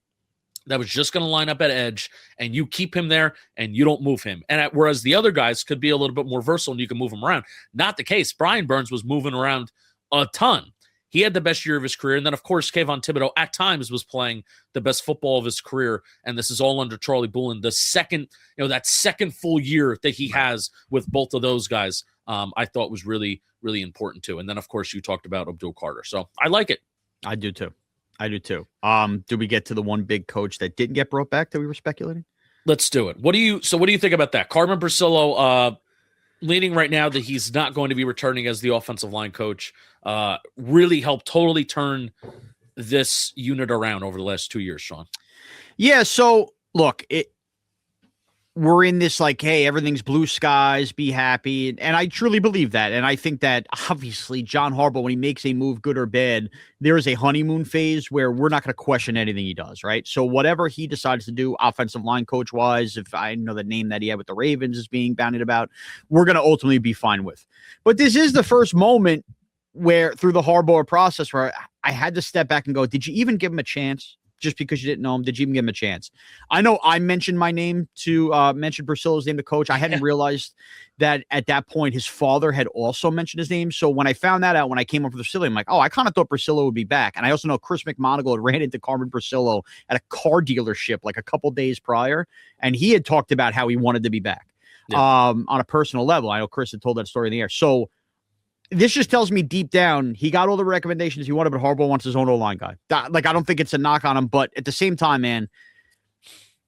that was just going to line up at edge, and you keep him there and you don't move him. And whereas the other guys could be a little bit more versatile and you can move him around. Not the case. Brian Burns was moving around a ton. He had the best year of his career. And then, of course, Kayvon Thibodeau at times was playing the best football of his career. And this is all under Charlie Bullen. The second, that second full year that he has with both of those guys, I thought was really, really important too. And then, of course, you talked about Abdul Carter. So I like it. I do too. Did we get to the one big coach that didn't get brought back that we were speculating? Let's do it. What do you think about that? Carmen Bricillo, leaning right now that he's not going to be returning as the offensive line coach, really helped totally turn this unit around over the last 2 years, Shaun. Yeah. So look, we're in this hey, everything's blue skies, be happy. And I truly believe that. And I think that obviously John Harbaugh, when he makes a move, good or bad, there is a honeymoon phase where we're not going to question anything he does, right? So whatever he decides to do offensive line coach wise, if I know the name that he had with the Ravens is being bandied about, we're going to ultimately be fine with. But this is the first moment where through the Harbaugh process where I had to step back and go, did you even give him a chance? Just because you didn't know him, did you even give him a chance? I know I mentioned my name to mention Bricillo's name, the coach. I hadn't realized that at that point his father had also mentioned his name. So when I found that out, when I came up with the facility, I'm like, I kind of thought Bricillo would be back. And I also know Chris McMonagle had ran into Carmen Bricillo at a car dealership a couple days prior, and he had talked about how he wanted to be back. on a personal level. I know Chris had told that story in the air. So this just tells me deep down, he got all the recommendations he wanted, but Harbaugh wants his own O-line guy. I don't think it's a knock on him, but at the same time, man,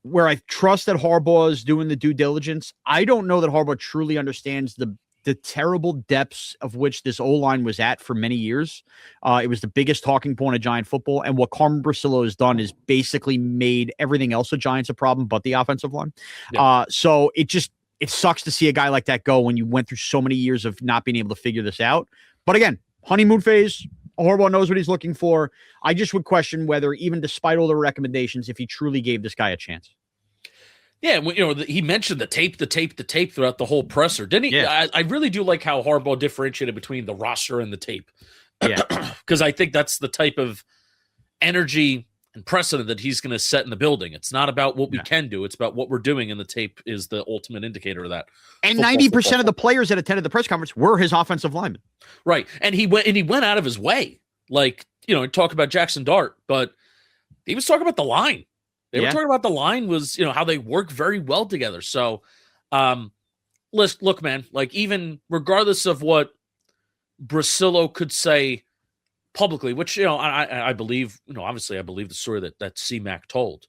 where I trust that Harbaugh is doing the due diligence, I don't know that Harbaugh truly understands the terrible depths of which this O-line was at for many years. It was the biggest talking point of Giant football, and what Carmen Bricillo has done is basically made everything else of Giants a problem but the offensive line. So it sucks to see a guy like that go when you went through so many years of not being able to figure this out. But again, honeymoon phase, Harbaugh knows what he's looking for. I just would question whether, even despite all the recommendations, if he truly gave this guy a chance. Yeah, he mentioned the tape throughout the whole presser, didn't he? Yeah. I really do like how Harbaugh differentiated between the roster and the tape. Yeah, because I think that's the type of energy and precedent that he's going to set in the building. It's not about what we can do; it's about what we're doing, and the tape is the ultimate indicator of that. And 90% of the players that attended the press conference were his offensive linemen. Right, and he went out of his way, talk about Jackson Dart, but he was talking about the line. They were talking about the line was, how they work very well together. So, look, man, even regardless of what Bricillo could say publicly, which, I believe, obviously I believe the story that C-Mac told,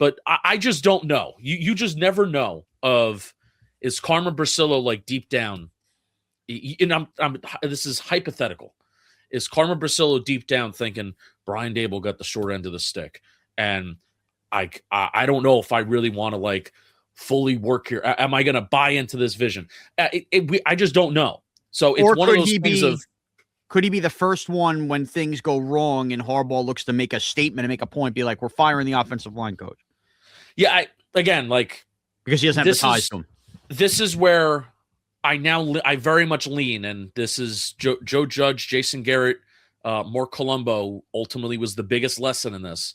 but I just don't know. You just never know is Carmen Bricillo deep down, and this is hypothetical. Is Carmen Bricillo deep down thinking Brian Daboll got the short end of the stick? And I don't know if I really want to fully work here. Am I going to buy into this vision? I just don't know. So it's one of those things could he be the first one when things go wrong and Harbaugh looks to make a statement and make a point, be like, we're firing the offensive line coach? Yeah. Because he doesn't have the ties to him. This is where I very much lean, and this is Joe Judge, Jason Garrett, Mark Colombo ultimately was the biggest lesson in this.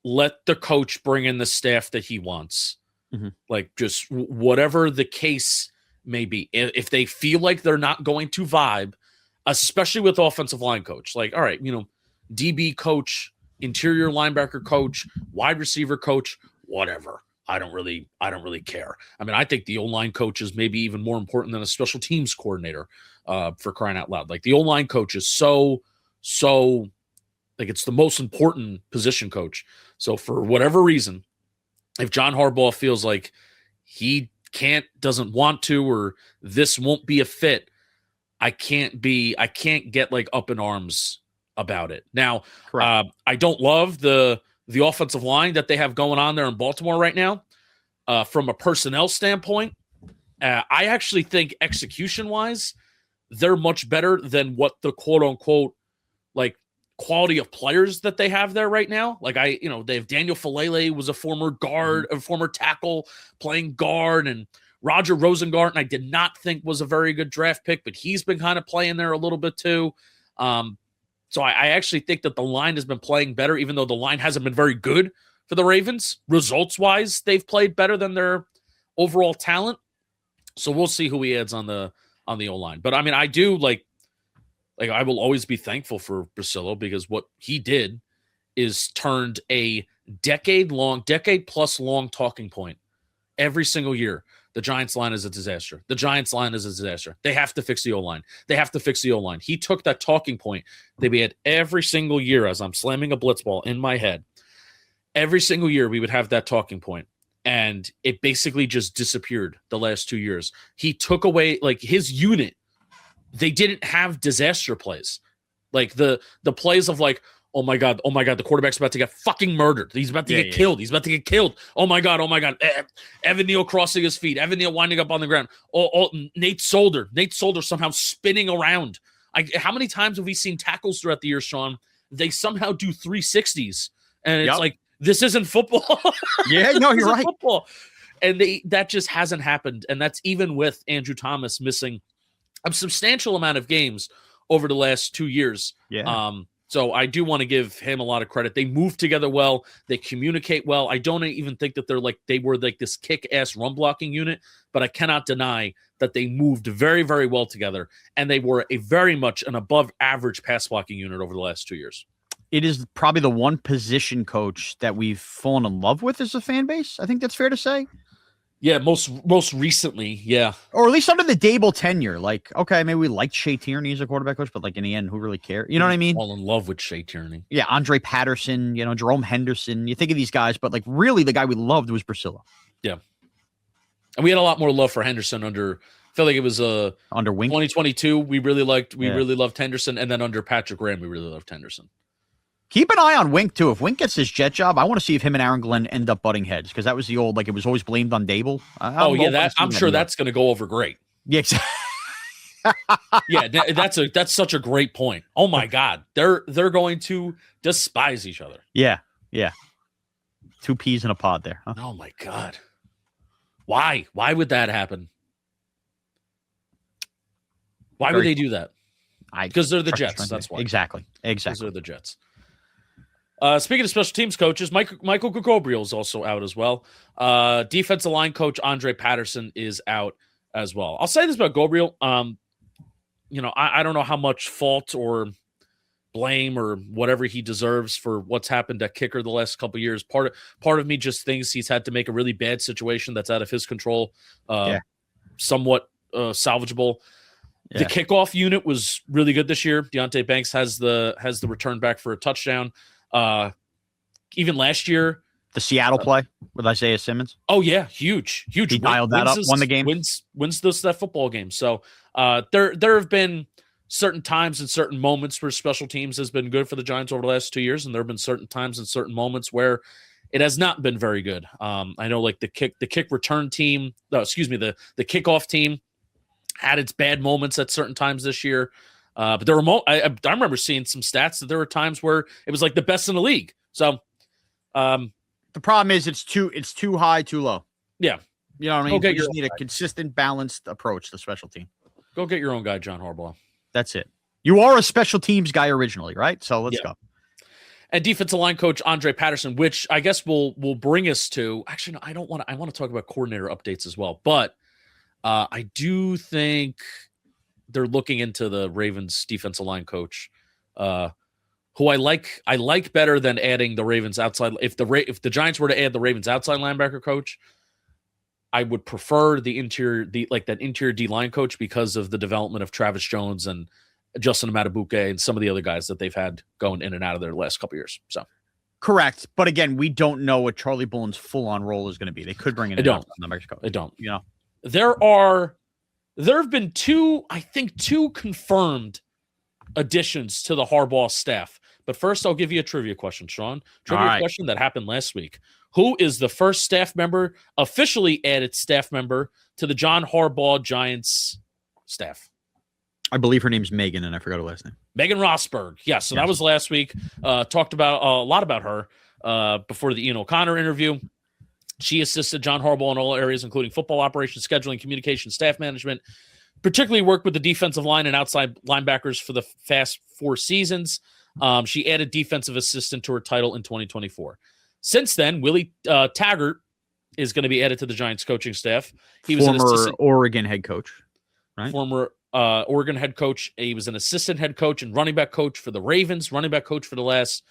Let the coach bring in the staff that he wants. Mm-hmm. Just whatever the case may be. If they feel like they're not going to vibe, especially with offensive line coach, all right, DB coach, interior linebacker coach, wide receiver coach, whatever. I don't really care. I mean, I think the O-line coach is maybe even more important than a special teams coordinator, for crying out loud. The O-line coach is so it's the most important position coach. So for whatever reason, if John Harbaugh feels like he doesn't want to, or this won't be a fit, I can't get up in arms about it. Now, I don't love the offensive line that they have going on there in Baltimore right now. From a personnel standpoint, I actually think execution-wise, they're much better than what the quote-unquote quality of players that they have there right now. They have Daniel Falele, was a former guard, a former tackle playing guard, and Roger Rosengarten, I did not think was a very good draft pick, but he's been kind of playing there a little bit too. So I actually think that the line has been playing better, even though the line hasn't been very good for the Ravens. Results-wise, they've played better than their overall talent. So we'll see who he adds on the O-line. But I mean, I do I will always be thankful for Bricillo, because what he did is turned a decade-plus long talking point every single year. The Giants line is a disaster. The Giants line is a disaster. They have to fix the O-line. They have to fix the O-line. He took that talking point that we had every single year as I'm slamming a blitz ball in my head. Every single year we would have that talking point, and it basically just disappeared the last 2 years. He took away his unit. They didn't have disaster plays. The plays of oh my God, the quarterback's about to get fucking murdered. He's about to get killed. He's about to get killed. Oh my God. Evan Neal crossing his feet. Evan Neal winding up on the ground. Nate Solder somehow spinning around. How many times have we seen tackles throughout the year, Shaun? They somehow do 360s. And it's this isn't football. Yeah, no, you're right. Football. And that just hasn't happened. And that's even with Andrew Thomas missing a substantial amount of games over the last 2 years. Yeah. So I do want to give him a lot of credit. They move together well. They communicate well. I don't even think that they were this kick-ass run blocking unit, but I cannot deny that they moved very, very well together, and they were a very much an above average pass blocking unit over the last 2 years. It is probably the one position coach that we've fallen in love with as a fan base. I think that's fair to say. Yeah, most recently, yeah. Or at least under the Dable tenure. Like, okay, maybe we liked Shea Tierney as a quarterback coach, but like in the end, who really cared? You know what I mean? All in love with Shea Tierney. Yeah, Andre Patterson, Jerome Henderson. You think of these guys, but like really the guy we loved was Bricillo. Yeah. And we had a lot more love for Henderson under, I feel like it was under Wink. 2022. We really loved Henderson. And then under Patrick Graham, we really loved Henderson. Keep an eye on Wink, too. If Wink gets his Jet job, I want to see if him and Aaron Glenn end up butting heads, because that was the old, like, it was always blamed on Dable. I'm sure that's going to go over great. Yeah, exactly. Yeah, that's such a great point. Oh, my God. They're going to despise each other. Yeah. Two peas in a pod there. Huh? Oh, my God. Why? Why would that happen? Why would they do that? Because they're the Jets. That's why. Exactly. Because they're the Jets. Speaking of special teams coaches, Michael Ghobrial is also out as well. Defensive line coach Andre Patterson is out as well. I'll say this about Ghobrial. I don't know how much fault or blame or whatever he deserves for what's happened at kicker the last couple of years. Part of me just thinks he's had to make a really bad situation that's out of his control, somewhat salvageable. Yeah. The kickoff unit was really good this year. Deontay Banks has the return back for a touchdown. Even last year, the Seattle play with Isaiah Simmons. Oh yeah, huge. He dialed that up, won the game, wins that football game. So there have been certain times and certain moments where special teams has been good for the Giants over the last 2 years, and there have been certain times and certain moments where it has not been very good. I know, like the kick return team. The kickoff team had its bad moments at certain times this year. But there were I remember seeing some stats that there were times where it was like the best in the league. So the problem is it's too high, too low. Yeah. You know what I mean? You just need a consistent, balanced approach to special team. Go get your own guy, John Harbaugh. That's it. You are a special teams guy originally, right? So let's go. And defensive line coach Andre Patterson, which I guess will bring us to, actually, no, I want to talk about coordinator updates as well. But I do think they're looking into the Ravens defensive line coach, who I like better than adding the Ravens outside. If the Giants were to add the Ravens outside linebacker coach, I would prefer that interior D line coach because of the development of Travis Jones and Justin Matabuke and some of the other guys that they've had going in and out of there the last couple of years. So correct, but again, we don't know what Charlie Bullen's full on role is going to be. They could bring in. I don't. There have been two confirmed additions to the Harbaugh staff. But first, I'll give you a trivia question, Shaun. Question that happened last week. Who is the first staff member, officially added staff member, to the John Harbaugh Giants staff? I believe her name's Megan, and I forgot her last name. Megan Rosburg. Yes, so that was last week. Talked about a lot about her before the Ian O'Connor interview. She assisted John Harbaugh in all areas, including football operations, scheduling, communication, staff management, particularly worked with the defensive line and outside linebackers for the past 4 seasons. She added defensive assistant to her title in 2024. Since then, Willie Taggart is going to be added to the Giants coaching staff. He was former Oregon head coach, right? Former Oregon head coach. He was an assistant head coach and running back coach for the Ravens, running back coach for the last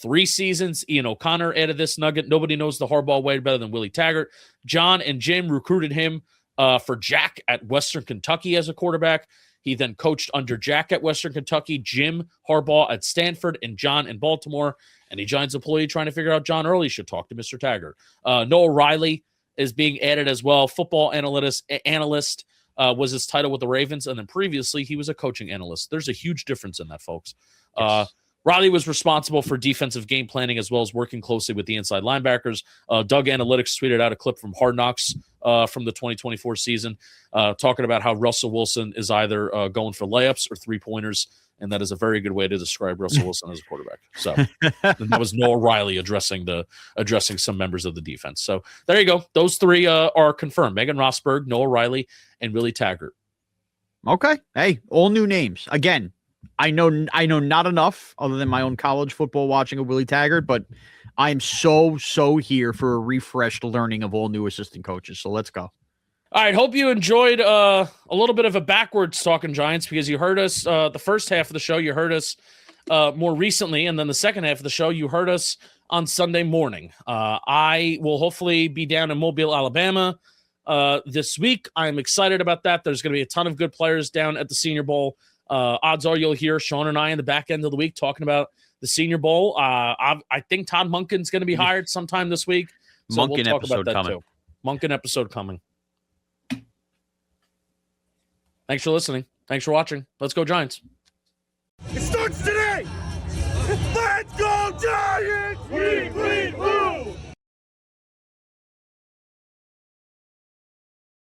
3 seasons. Ian O'Connor added this nugget. Nobody knows the Harbaugh way better than Willie Taggart. John and Jim recruited him for Jack at Western Kentucky as a quarterback. He then coached under Jack at Western Kentucky, Jim Harbaugh at Stanford, and John in Baltimore. Any Giants employee trying to figure out John early should talk to Mr. Taggart. Noah Riley is being added as well. Football analyst was his title with the Ravens, and then previously he was a coaching analyst. There's a huge difference in that, folks. Yes. Riley was responsible for defensive game planning as well as working closely with the inside linebackers. Doug Analytics tweeted out a clip from Hard Knocks from the 2024 season talking about how Russell Wilson is either going for layups or 3-pointers, and that is a very good way to describe Russell Wilson as a quarterback. So that was Noah Riley addressing some members of the defense. So there you go. Those 3 are confirmed. Megan Rosburg, Noah Riley, and Willie Taggart. Okay. Hey, all new names. Again, I know not enough other than my own college football watching of Willie Taggart, but I am so here for a refreshed learning of all new assistant coaches. So let's go. All right. Hope you enjoyed a little bit of a backwards talking Giants, because you heard us the first half of the show. You heard us more recently, and then the second half of the show, you heard us on Sunday morning. I will hopefully be down in Mobile, Alabama, this week. I'm excited about that. There's going to be a ton of good players down at the Senior Bowl. Odds are you'll hear Shaun and I in the back end of the week talking about the Senior Bowl. I think Todd Monken's going to be hired sometime this week. So Monken we'll talk episode about that coming. too. Monken episode coming. Thanks for listening. Thanks for watching. Let's go Giants. It starts today. Let's go Giants! We bleed blue.